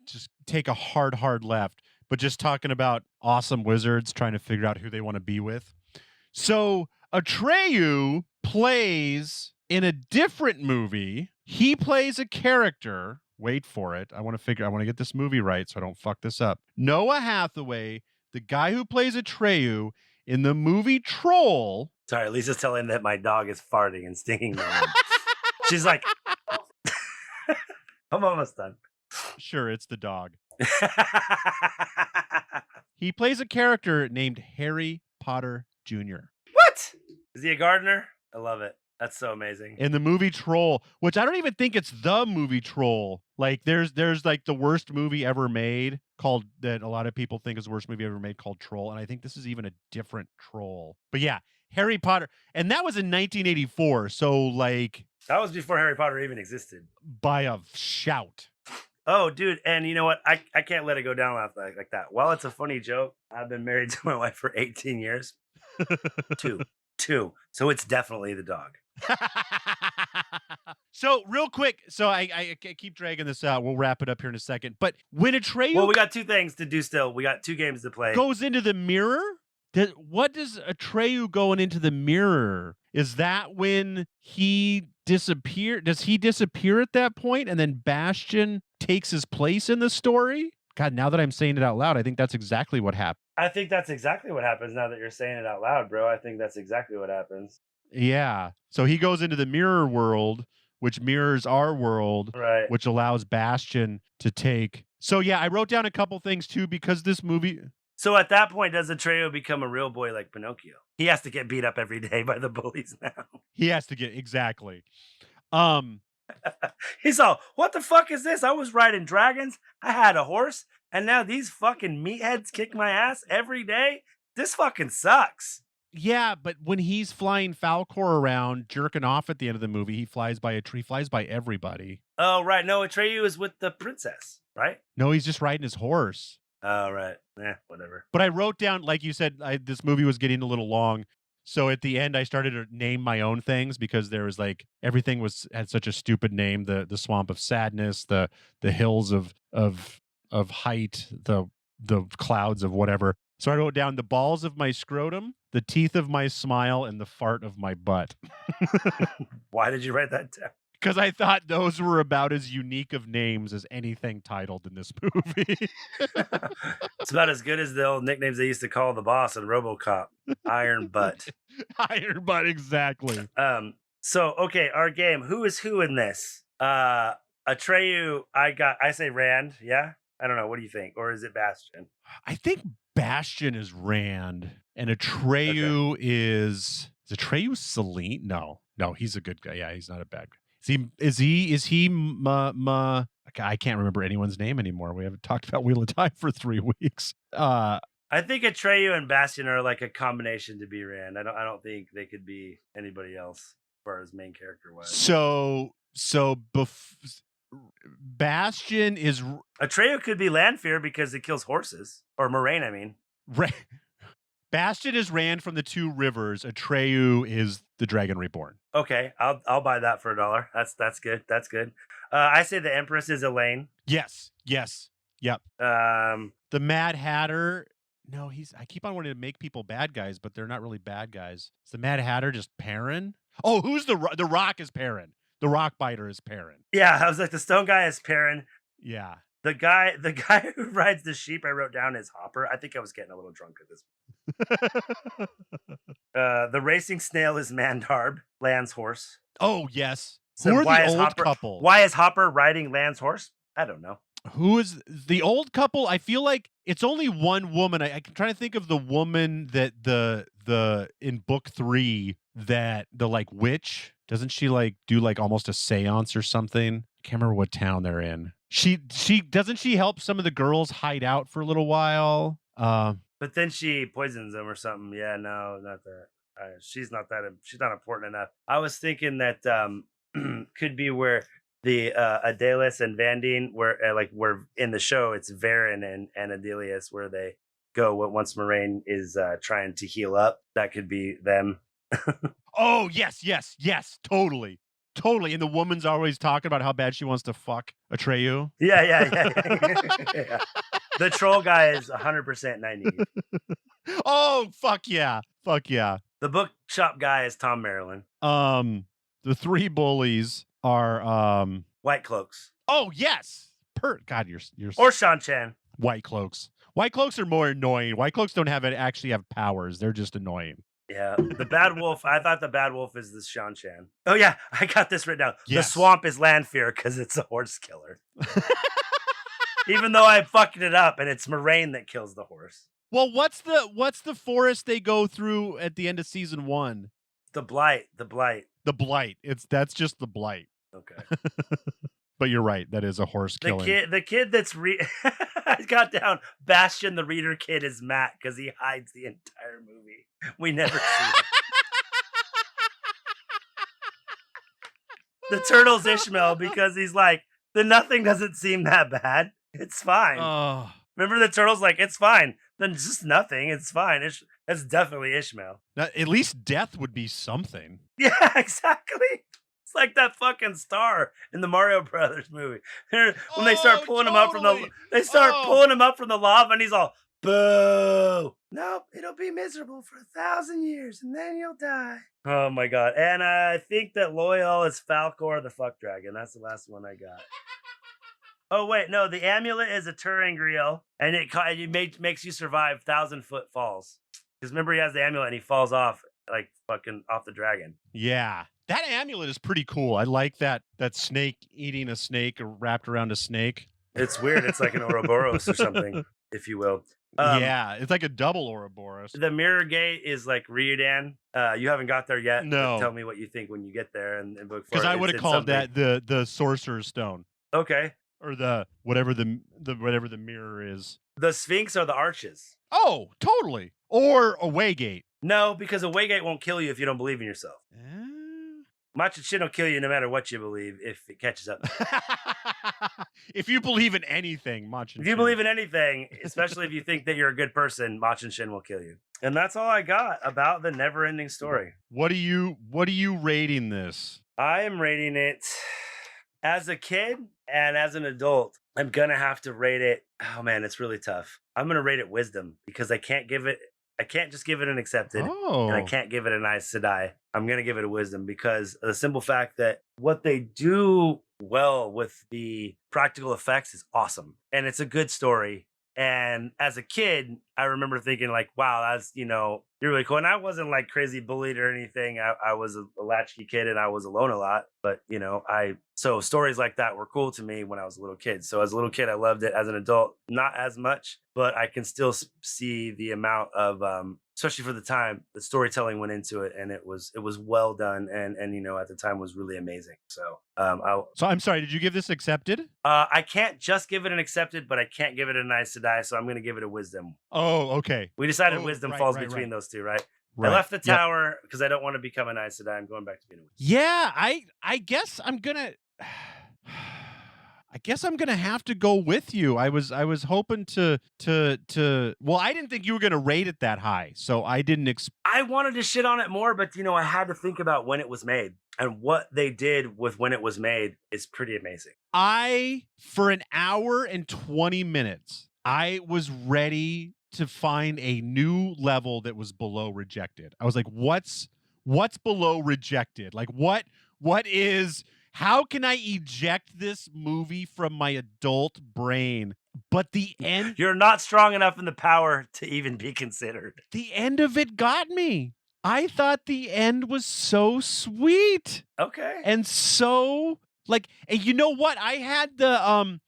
take a hard left, but just talking about awesome wizards trying to figure out who they want to be with. So Atreyu plays in a different movie. He plays a character. Wait for it. I want to get this movie right so I don't fuck this up. Noah Hathaway, the guy who plays Atreyu in the movie Troll. Sorry, Lisa's telling that my dog is farting and stinging me. She's like, I'm almost done. Sure, it's the dog. He plays a character named Harry Potter Jr. What? Is he a gardener? I love it. That's so amazing. In the movie Troll, which I don't even think it's the movie Troll. Like there's like the worst movie ever made called, that a lot of people think is the worst movie ever made, called Troll. And I think this is even a different Troll. But yeah, Harry Potter. And that was in 1984. So like... That was before Harry Potter even existed. By a shout. Oh, dude. And you know what? I can't let it go down like that. While it's a funny joke, I've been married to my wife for 18 years. Two. So it's definitely the dog. So real quick, so I keep dragging this out. We'll wrap it up here in a second. But when Atreyu... Well, we got two things to do still. We got two games to play. Goes into the mirror? What does Atreyu going into the mirror? Is that when he disappear? Does he disappear at that point and then Bastion takes his place in the story? God, now that I'm saying it out loud, I think that's exactly what happened. I think that's exactly what happens now that you're saying it out loud, bro. I think that's exactly what happens. Yeah. So he goes into the mirror world, which mirrors our world, right? Which allows Bastion to take. So yeah, I wrote down a couple things too, because this movie... So at that point, does Atreyu become a real boy like Pinocchio? He has to get beat up every day by the bullies now. He has to get exactly. He's all, what the fuck is this? I was riding dragons. I had a horse. And now these fucking meatheads kick my ass every day. This fucking sucks. Yeah, but when he's flying Falkor around, jerking off at the end of the movie, he flies by a tree, flies by everybody. Oh, right. No, Atreyu is with the princess, right? No, he's just riding his horse. Oh, right. Whatever. But I wrote down, like you said, this movie was getting a little long. So at the end, I started to name my own things because there was like everything had such a stupid name: the swamp of sadness, the hills of height, the clouds of whatever. So I wrote down the balls of my scrotum, the teeth of my smile, and the fart of my butt. Why did you write that down? Because I thought those were about as unique of names as anything titled in this movie. It's about as good as the old nicknames they used to call the boss in RoboCop. Iron Butt. Iron Butt, exactly. So, okay, our game. Who is who in this? Atreyu, I say Rand, yeah? I don't know. What do you think? Or is it Bastion? I think Bastion is Rand, and Atreyu is Atreyu Celine? No, he's a good guy. Yeah, he's not a bad guy. Is he I can't remember anyone's name anymore. We haven't talked about Wheel of Time for 3 weeks. I think Atreyu and Bastion are like a combination to be Rand. I don't think they could be anybody else as far as main character wise. Bastion is Atreyu could be landfear because it kills horses, or Moraine. I mean, Bastion is Rand from the Two Rivers. Atreyu is the Dragon Reborn. Okay, I'll buy that for $1. That's good. That's good. I say the Empress is Elaine. Yes. Yep. The Mad Hatter. No, I keep on wanting to make people bad guys, but they're not really bad guys. Is the Mad Hatter just Perrin? Oh, who's the Rock is Perrin. The Rock Biter is Perrin. Yeah, I was like, the Stone Guy is Perrin. Yeah. The guy who rides the sheep I wrote down is Hopper. I think I was getting a little drunk at this point. The Racing Snail is Mandarb, Lan's horse. Oh, yes. So who are why the is old Hopper, couple? Why is Hopper riding Lan's horse? I don't know. Who is the old couple? I feel like it's only one woman. I'm trying to think of the woman that the in book 3 that the like witch. Doesn't she like do like almost a seance or something? I can't remember what town they're in. She doesn't she help some of the girls hide out for a little while? But then she poisons them or something. Yeah, no, not that. She's not important enough. I was thinking that could be where the Adelis and Vandine were in the show. It's Varen and Adelius where they go once Moraine is trying to heal up. That could be them. Oh, yes, totally. And the woman's always talking about how bad she wants to fuck Atreyu. Yeah. The troll guy is 100% naive. Oh, fuck yeah. The bookshop guy is Tom Maryland. The 3 bullies are White Cloaks. Oh, yes. God, you're or Shan Chan. White Cloaks. White Cloaks are more annoying. White Cloaks don't actually have powers. They're just annoying. Yeah, the Bad Wolf. I thought the Bad Wolf is the Shan Chan. Oh yeah, I got this written down. Yes. The swamp is landfear because it's a horse killer. Even though I fucked it up, and it's Moraine that kills the horse. Well, what's the forest they go through at the end of season 1? The Blight. That's just the Blight. Okay. But you're right. That is a horse killing. The kid that's I got down. Bastion, the reader kid, is Matt because he hides the entire movie. We never see him. The turtle's Ishmael because he's like, the nothing doesn't seem that bad. It's fine. Oh. Remember the turtle's like, it's fine. Then it's just nothing. It's fine. That's definitely Ishmael. Now, at least death would be something. Yeah, exactly. It's like that fucking star in the Mario Brothers movie. When they start pulling him up from pulling him up from the lava, and he's all, boo. Nope, it'll be miserable for 1,000 years, and then you'll die. Oh my god. And I think that Loyal is Falkor the fuck dragon. That's the last one I got. Oh wait, no, the amulet is a Turing Grill, and it makes you survive 1,000-foot falls. Because remember, he has the amulet, and he falls off like fucking off the dragon. Yeah. That amulet is pretty cool. I like that snake eating a snake or wrapped around a snake. It's weird. It's like an Ouroboros or something. if you will. Yeah, it's like a double Ouroboros. The Mirror Gate is like Ryudan. You haven't got there yet. No. Tell me what you think when you get there and book for it. Because I would have called that the Sorcerer's Stone. Okay. Or the whatever the mirror is. The Sphinx or the Arches? Oh, totally. Or a Waygate. No, because a Waygate won't kill you if you don't believe in yourself. Macho Shin will kill you no matter what you believe if it catches up. If you believe in anything, Machin If you believe in anything, especially if you think that you're a good person, Machin Shin will kill you. And that's all I got about the NeverEnding story. What are you rating this? I am rating it as a kid and as an adult. I'm gonna have to rate it. Oh man, it's really tough. I'm gonna rate it wisdom because I can't just give it an accepted, and I can't give it an Aes Sedai. I'm going to give it a wisdom because of the simple fact that what they do well with the practical effects is awesome. And it's a good story. And as a kid, I remember thinking like, wow, that's, you're really cool. And I wasn't like crazy bullied or anything. I was a latchkey kid and I was alone a lot. But, so stories like that were cool to me when I was a little kid. So as a little kid, I loved it. As an adult, not as much, but I can still see the amount of, especially for the time, the storytelling went into it and it was well done. And at the time was really amazing. So, so I'm sorry, did you give this accepted? I can't just give it an accepted, but I can't give it a Aes Sedai. So I'm going to give it a wisdom. Oh, okay. We decided wisdom falls between those two, right? I left the tower because I don't want to become an Aes Sedai. I'm going back to being a wisdom. Yeah, I guess I'm gonna have to go with you. I was hoping to well, I didn't think you were gonna rate it that high, so I didn't I wanted to shit on it more, but I had to think about when it was made. And what they did with when it was made is pretty amazing. For an hour and 20 minutes, I was ready to find a new level that was below rejected. I was like, what's below rejected? Like how can I eject this movie from my adult brain? But the end... You're not strong enough in the power to even be considered. The end of it got me. I thought the end was so sweet. Okay. And so, and you know what? I had the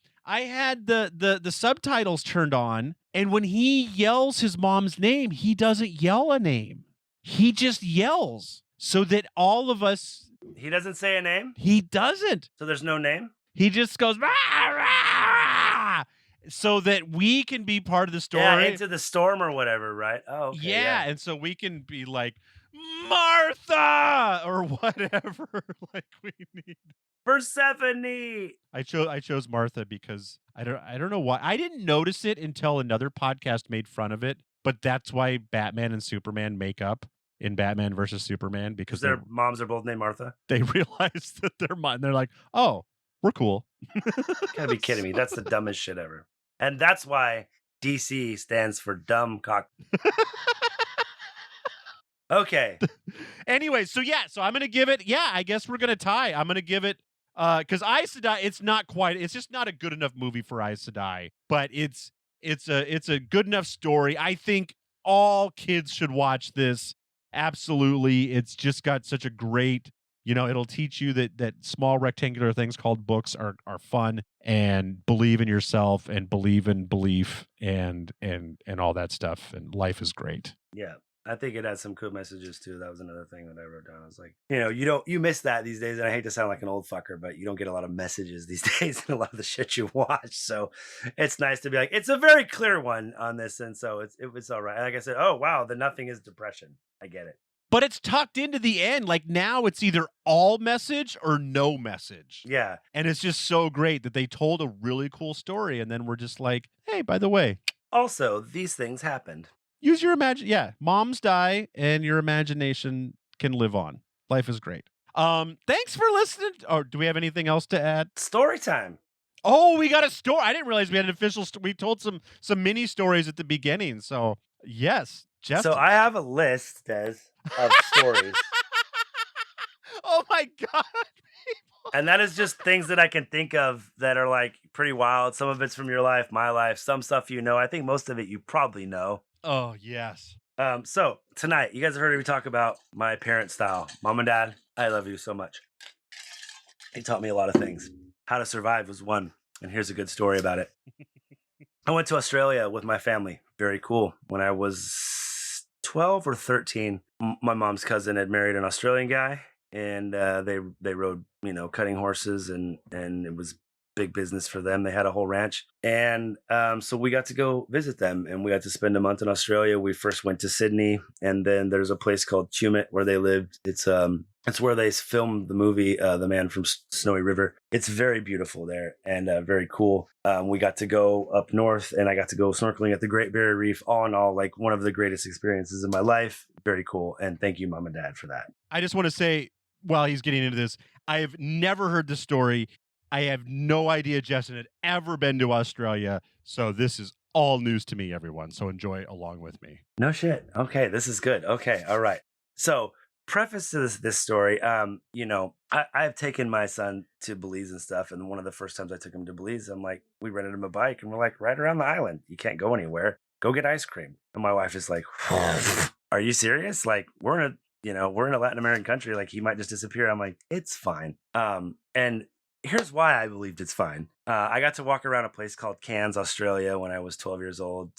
subtitles turned on, and when he yells his mom's name, he doesn't yell a name. He just yells so that all of us... He doesn't say a name? He doesn't. So there's no name? He just goes, rah, rah, so that we can be part of the story. Yeah, Into the Storm or whatever, right? Oh, okay, yeah, and so we can be like, Martha! Or whatever we need. Persephone! I chose Martha because I don't know why. I didn't notice it until another podcast made fun of it, but that's why Batman and Superman make up in Batman versus Superman, because their moms are both named Martha. They realize that they're they're like, oh, we're cool. Gotta be kidding me. That's the dumbest shit ever. And that's why DC stands for dumb cock. Okay. Anyway, so I'm gonna give it. Yeah, I guess we're gonna tie. I'm gonna give it because Aes Sedai. It's just not a good enough movie for Aes Sedai, but it's a good enough story. I think all kids should watch this. Absolutely. It's just got such a great, it'll teach you that small rectangular things called books are fun, and believe in yourself and believe in belief and all that stuff. And life is great. Yeah. I think it has some cool messages too. That was another thing that I wrote down. I was like, you miss that these days. And I hate to sound like an old fucker, but you don't get a lot of messages these days in a lot of the shit you watch. So it's nice to be like, it's a very clear one on this. And so it was all right. Like I said, oh, wow, the nothing is depression. I get it. But it's tucked into the end. Like now it's either all message or no message. Yeah. And it's just so great that they told a really cool story. And then we're just like, hey, by the way. Also, these things happened. Use your imagination. Yeah. Moms die and your imagination can live on. Life is great. Thanks for listening. Or do we have anything else to add? Story time. Oh, we got a story. I didn't realize we had an official we told some mini stories at the beginning. So yes. Justin. So I have a list, Des, of stories. Oh my God. And that is just things that I can think of that are like pretty wild. Some of it's from your life, my life, some stuff I think most of it you probably know. Oh, yes. So tonight, you guys have heard me talk about my parent style. Mom and Dad, I love you so much. They taught me a lot of things. How to survive was one. And here's a good story about it. I went to Australia with my family. Very cool. When I was 12 or 13, my mom's cousin had married an Australian guy, and they rode, cutting horses, and it was big business for them. They had a whole ranch. And so we got to go visit them, and we got to spend a month in Australia. We first went to Sydney, and then there's a place called Tumut where they lived. It's where they filmed the movie The Man from Snowy River. It's very beautiful there and very cool. We got to go up north, and I got to go snorkeling at the Great Barrier Reef. All in all, like one of the greatest experiences in my life. Very cool. And thank you, Mom and Dad, for that. I just want to say, while he's getting into this, I have never heard the story. I have no idea Justin had ever been to Australia, so this is all news to me, everyone. So enjoy along with me. No shit. Okay, this is good. Okay, all right. So, preface to this story, I've taken my son to Belize and stuff, and one of the first times I took him to Belize, we rented him a bike, and we're like, right around the island. You can't go anywhere. Go get ice cream. And my wife is like, are you serious? Like, we're in a Latin American country. Like, he might just disappear. I'm like, it's fine. And here's why I believed it's fine. I got to walk around a place called Cairns, Australia when I was 12 years old.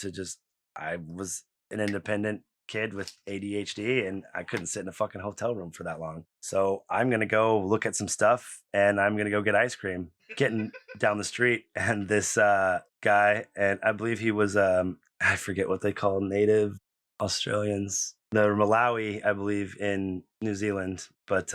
I was an independent kid with ADHD, and I couldn't sit in a fucking hotel room for that long. So I'm going to go look at some stuff, and I'm going to go get ice cream. Getting down the street, and this guy, and I believe he was, I forget what they call native Australians. They're Malawi, I believe, in New Zealand. But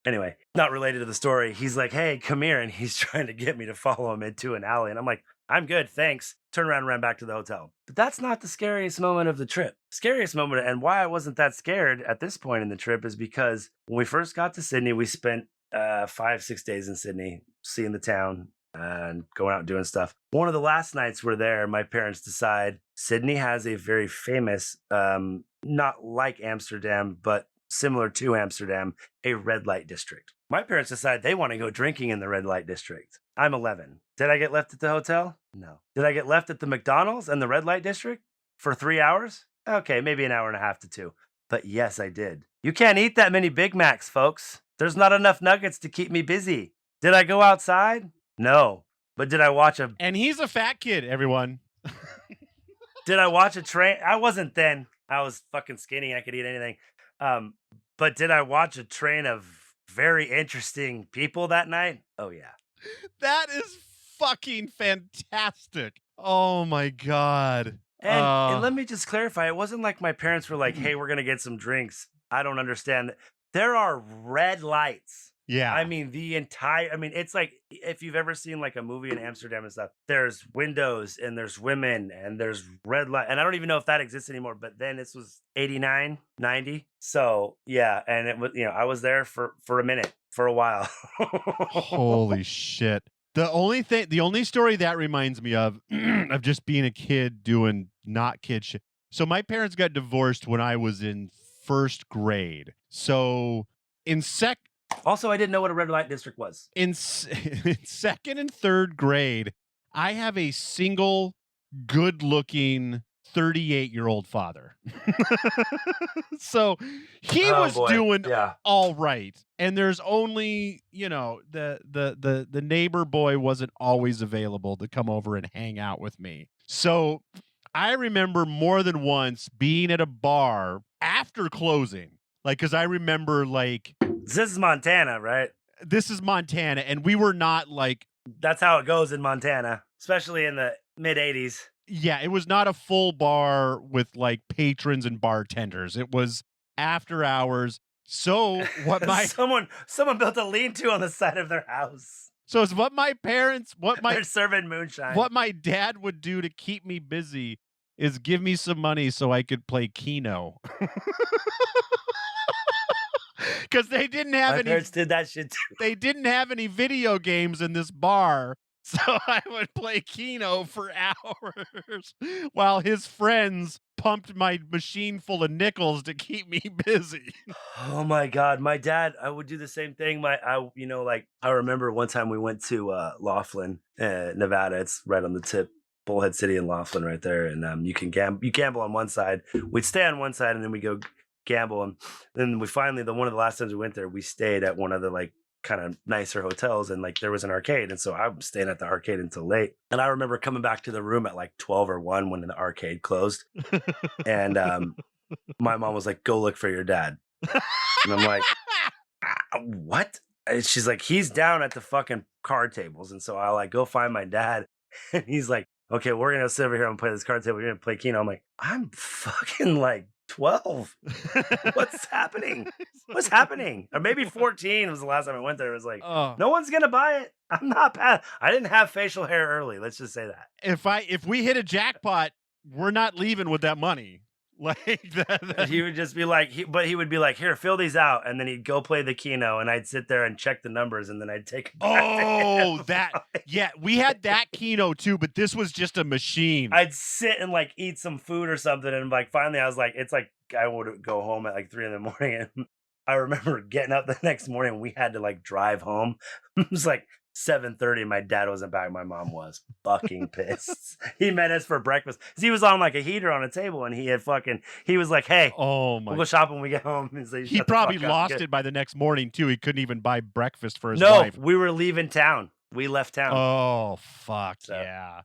anyway, not related to the story. He's like, hey, come here. And he's trying to get me to follow him into an alley. And I'm like, I'm good, thanks. Turn around and ran back to the hotel. But that's not the scariest moment of the trip. Scariest moment, and why I wasn't that scared at this point in the trip, is because when we first got to Sydney, we spent 5-6 days in Sydney, seeing the town and going out and doing stuff. One of the last nights we're there, my parents decide Sydney has a very famous, not like Amsterdam, but similar to Amsterdam, a red light district. My parents decide they want to go drinking in the red light district. I'm 11. Did I get left at the hotel? No. Did I get left at the McDonald's and the red light district for 3 hours? Okay, maybe an hour and a half to 2. But yes, I did. You can't eat that many Big Macs, folks. There's not enough nuggets to keep me busy. Did I go outside? No. But did I watch a... And he's a fat kid, everyone. Did I watch a train? I wasn't then. I was fucking skinny. I could eat anything. But did I watch a train of very interesting people that night? Oh, yeah. That is fucking fantastic. Oh, my God. And let me just clarify. It wasn't like my parents were like, hey, we're going to get some drinks. I don't understand. There are red lights. Yeah. I mean, it's like if you've ever seen like a movie in Amsterdam and stuff, there's windows and there's women and there's red light. And I don't even know if that exists anymore, but then this was 89, 90. So yeah. And it was, I was there for a minute, for a while. Holy shit. The only story that reminds me of just being a kid doing not kid shit. So my parents got divorced when I was in first grade. So Also, I didn't know what a red light district was. In second and third grade, I have a single good-looking 38-year-old father. So he was doing all right. And there's only, the neighbor boy wasn't always available to come over and hang out with me. So I remember more than once being at a bar after closing. Like, because I remember, like... This is Montana, right? This is Montana, and we were not, like... That's how it goes in Montana, especially in the mid-'80s. Yeah, it was not a full bar with, like, patrons and bartenders. It was after hours. So, what my... Someone built a lean-to on the side of their house. So, it's what my parents... They're serving moonshine. What my dad would do to keep me busy is give me some money so I could play Keno. Because they didn't have My parents did that shit too. They didn't have any video games in this bar, so I would play Keno for hours while his friends pumped my machine full of nickels to keep me busy. Oh my God, my dad, I would do the same thing. I remember one time we went to Laughlin, Nevada. It's right on the tip. Bullhead City and Laughlin right there, and you gamble on one side. We'd stay on one side, and then we go gamble, and then we finally, one of the last times we went there, we stayed at one of the like kind of nicer hotels, and like there was an arcade, and so I was staying at the arcade until late. And I remember coming back to the room at like 12 or 1 when the arcade closed, and my mom was like, "Go look for your dad," and I'm like, "What?" And she's like, "He's down at the fucking card tables," and so I like go find my dad, and he's like, "Okay, we're gonna sit over here and play this card table. We're gonna play Keno." I'm like, "I'm fucking like 12. What's happening? What's happening?" Or maybe 14 was the last time I went there. It was like, no one's gonna buy it. I'm not bad. I didn't have facial hair early. Let's just say that. If we hit a jackpot, we're not leaving with that money. Like that. He would just be like, he would be like, "Here, fill these out," and then he'd go play the Keno, and I'd sit there and check the numbers, and then I'd take it back yeah, we had that Keno too, but this was just a machine. I'd sit and like eat some food or something, and like finally I was like, it's like I would go home at like 3 a.m, and I remember getting up the next morning. We had to like drive home. It was like 7:30. My dad wasn't back. My mom was fucking pissed. He met us for breakfast. He was on like a heater on a table, and he was like, "Hey, we'll go shopping when we get home." So he probably lost it by the next morning too. He couldn't even buy breakfast for his wife. wife. We were leaving town. We left town. Oh, fuck. So, yeah.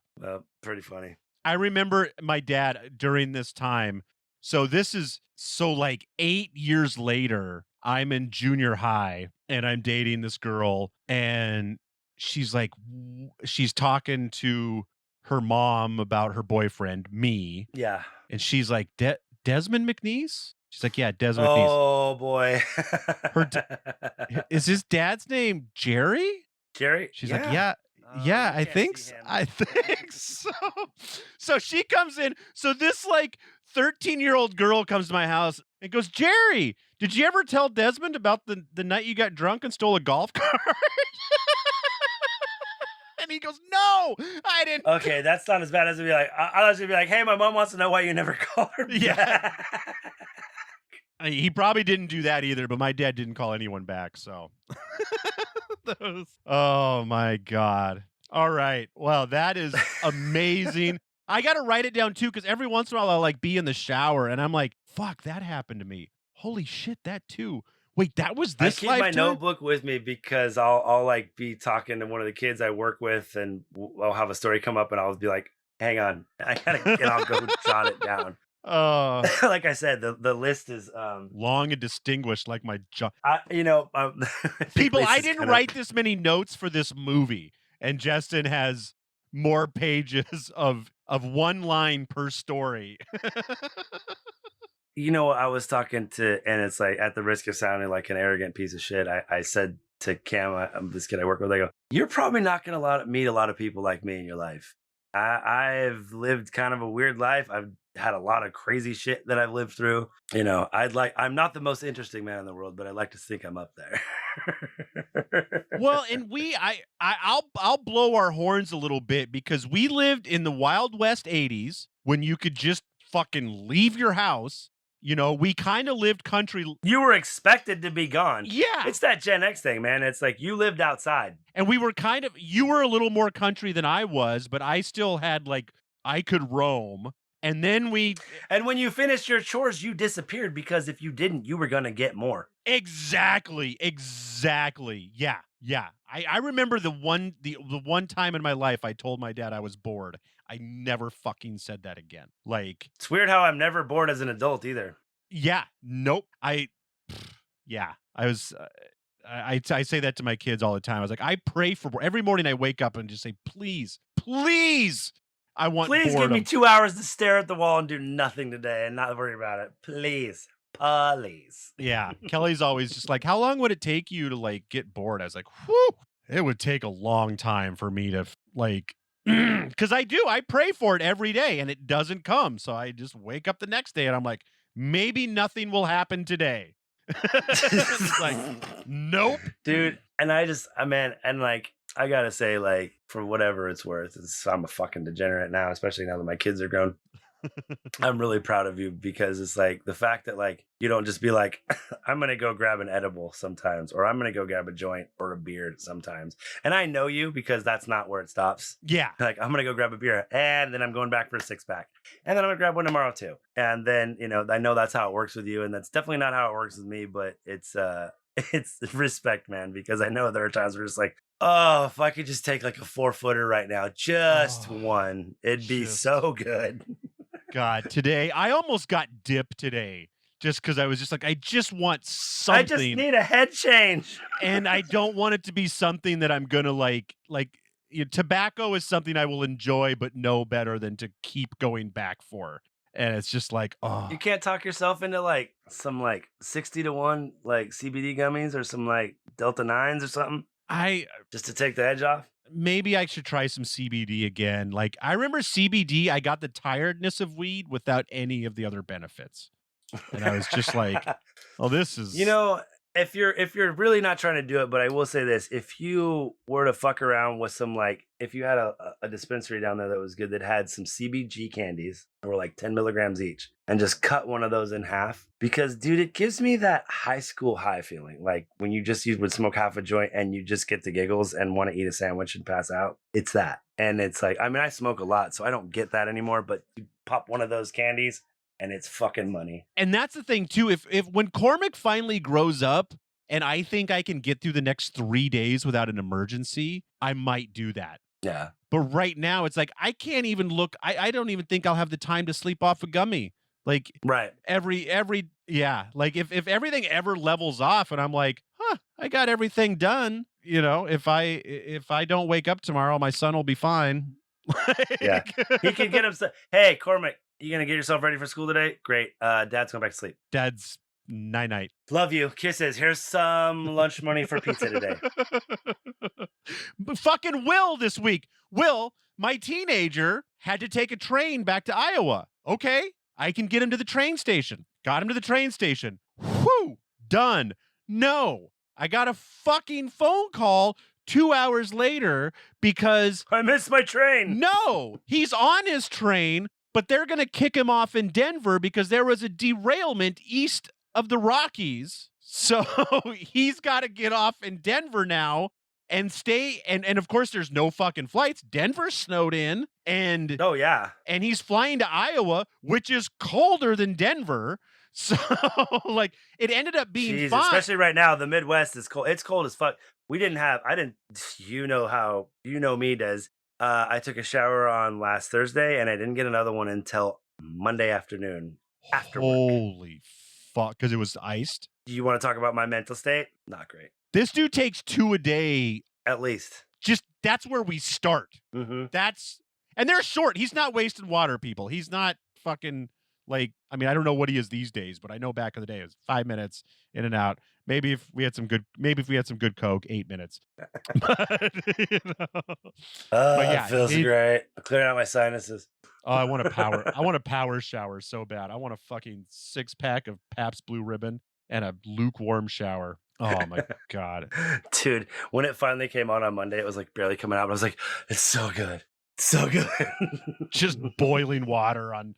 Pretty funny. I remember my dad during this time. So this is like 8 years later, I'm in junior high and I'm dating this girl, and she's like, she's talking to her mom about her boyfriend, me. Yeah. And she's like, Desmond McNeese? She's like, yeah, Desmond McNeese. Oh, boy. Is his dad's name Jerry? Jerry? She's like, yeah. Yeah, I think so. So she comes in. So this like 13-year-old girl comes to my house and goes, "Jerry, did you ever tell Desmond about the night you got drunk and stole a golf cart?" And he goes, "No, I didn't." Okay, that's not as bad as to be like, I was gonna be like, "Hey, my mom wants to know why you never called her back." Yeah. He probably didn't do that either, but my dad didn't call anyone back, so. Oh my God. All right. Well, that is amazing. I got to write it down too, because every once in a while I'll like be in the shower and I'm like, fuck, that happened to me. Holy shit, that too. Wait, that was this I keep lifetime? my notebook with me because I'll like be talking to one of the kids I work with, and I'll have a story come up and I'll be like, "Hang on, I gotta," and I'll go jot it down. Like I said, the list is long and distinguished, like my job. People, I didn't write this many notes for this movie, and Justin has more pages of one line per story. I was talking to, and it's like, at the risk of sounding like an arrogant piece of shit, I said to Cam, this kid I work with, I go, "You're probably not gonna meet a lot of people like me in your life. I've lived kind of a weird life. I've had a lot of crazy shit that I've lived through. I'm not the most interesting man in the world, but I like to think I'm up there." Well, and I'll blow our horns a little bit, because we lived in the Wild West 80s when you could just fucking leave your house. We kind of lived country. You were expected to be gone. Yeah. It's that Gen X thing, man. It's like you lived outside. And we were you were a little more country than I was, but I still had I could roam. And then and when you finished your chores, you disappeared, because if you didn't, you were going to get more. Exactly. Yeah. I remember the one time in my life I told my dad I was bored. I never fucking said that again. It's weird how I'm never bored as an adult either. Yeah. Nope. I was, I say that to my kids all the time. I was like, I pray for every morning I wake up and just say, please, I want Please boredom. give me 2 hours to stare at the wall and do nothing today and not worry about it. Please. Yeah. Kelly's always just like, how long would it take you to get bored? I was like, whew, it would take a long time for me to because I pray for it every day and it doesn't come. So I just wake up the next day and I'm like, maybe nothing will happen today. It's like, nope. Dude. And I gotta say, for whatever it's worth, I'm a fucking degenerate now, especially now that my kids are grown. I'm really proud of you, because it's like the fact that you don't just be like, I'm gonna go grab an edible sometimes, or I'm gonna go grab a joint or a beer sometimes. And I know you, because that's not where it stops. Yeah. I'm gonna go grab a beer, and then I'm going back for a 6-pack, and then I'm gonna grab one tomorrow too. And then I know that's how it works with you, and that's definitely not how it works with me. But it's it's respect, man, because I know there are times where it's like, oh, if I could just take like a 4-footer right now, just one, it'd be so good. God, today, I almost got dip today just because I was just like, I just want something. I just need a head change. And I don't want it to be something that I'm going to like tobacco is something I will enjoy, but know better than to keep going back for. And it's just like, oh. You can't talk yourself into like some like 60-to-1 like CBD gummies or some like Delta 9s or something? Just to take the edge off? Maybe I should try some CBD again. Like, I remember CBD, I got the tiredness of weed without any of the other benefits. And I was just like, oh, this is... You know, if you're really not trying to do it, but I will say this, if you were to fuck around with some like, if you had a dispensary down there that was good that had some CBG candies that were like 10 milligrams each and just cut one of those in half, because dude, it gives me that high school high feeling. Like when you just would smoke half a joint and you just get the giggles and want to eat a sandwich and pass out. It's that. And it's like, I mean, I smoke a lot, so I don't get that anymore, but you pop one of those candies and it's fucking money. And that's the thing too. If when Cormac finally grows up and I think I can get through the next 3 days without an emergency, I might do that. Yeah. But right now it's like, I can't even look. I don't even think I'll have the time to sleep off a gummy. Like right. Yeah. Like if everything ever levels off and I'm like, I got everything done. You know, if I don't wake up tomorrow, my son will be fine. Yeah. He can get upset. Hey, Cormac, you gonna get yourself ready for school today? Great. Dad's going back to sleep. Dad's night. Love you. Kisses. Here's some lunch money for pizza today. But fucking Will this week. Will, my teenager, had to take a train back to Iowa. Okay, I can get him to the train station. Got him to the train station. Whew, done. No, I got a fucking phone call 2 hours later because I missed my train. No, he's on his train, but they're going to kick him off in Denver because there was a derailment east of the Rockies. So he's got to get off in Denver now and stay. And of course, there's no fucking flights. Denver's snowed in. And oh, yeah. And he's flying to Iowa, which is colder than Denver. So like it ended up being fine. Especially right now, the Midwest is cold. It's cold as fuck. You know me, Des. I took a shower on last Thursday and I didn't get another one until Monday afternoon after work. Holy fuck, because it was iced. You want to talk about my mental state? Not great. This dude takes 2 a day. At least. Just, that's where we start. Mm-hmm. And they're short. He's not wasting water, people. He's not fucking like, I mean, I don't know what he is these days, but I know back in the day it was 5 minutes in and out. Maybe if we had some good Coke, 8 minutes. But, you know. But yeah, it feels great. I'm clearing out my sinuses. Oh, I want a power shower so bad. I want a fucking 6-pack of Pabst Blue Ribbon and a lukewarm shower. Oh my God. Dude, when it finally came on Monday, it was like barely coming out. But I was like, it's so good. So good. Just boiling water on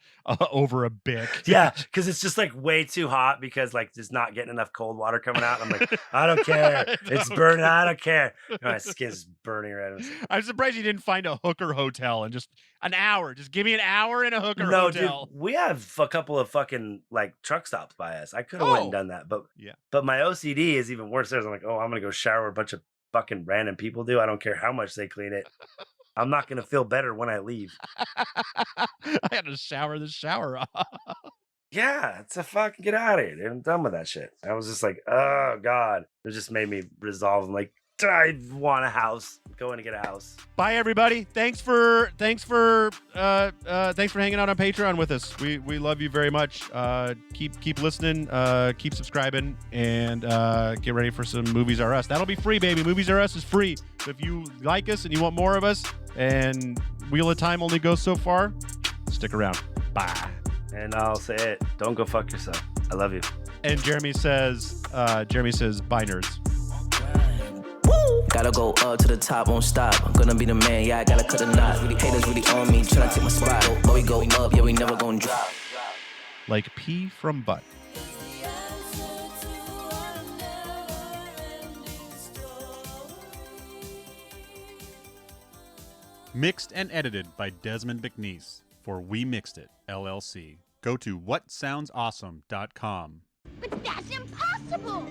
over a bic. Yeah, because it's just like way too hot because like just not getting enough cold water coming out. I'm like, I don't care. It's burning. I don't care. My skin's burning red. I'm surprised you didn't find a hooker hotel and just an hour. Just give me an hour in a hooker hotel. Dude, we have a couple of fucking like truck stops by us. I could have went and done that, but yeah. But my OCD is even worse. There's I'm like, I'm gonna go shower a bunch of fucking random people do. I don't care how much they clean it. I'm not going to feel better when I leave. I had to shower the shower off. Yeah, it's a fucking get out of here, dude. I'm done with that shit. I was just like, oh, God. It just made me resolve. I'm like, I want a house. I'm going to get a house. Bye, everybody. Thanks for hanging out on Patreon with us. We love you very much. Keep listening. Keep subscribing, and get ready for some Movies Are Us. That'll be free, baby. Movies Are Us is free. So if you like us and you want more of us, and Wheel of Time only goes so far, stick around. Bye. And I'll say it. Don't go fuck yourself. I love you. And Jeremy says, bye, nerds. Gotta go up to the top, won't stop. I'm gonna be the man, yeah, I gotta cut a knot. Really haters really on me, tryna take my spot. But we go up, yeah, we never gonna drop. Like pee from butt. Mixed and edited by Desmond McNeese for We Mixed It LLC. Go to whatsoundsawesome.com. But that's impossible!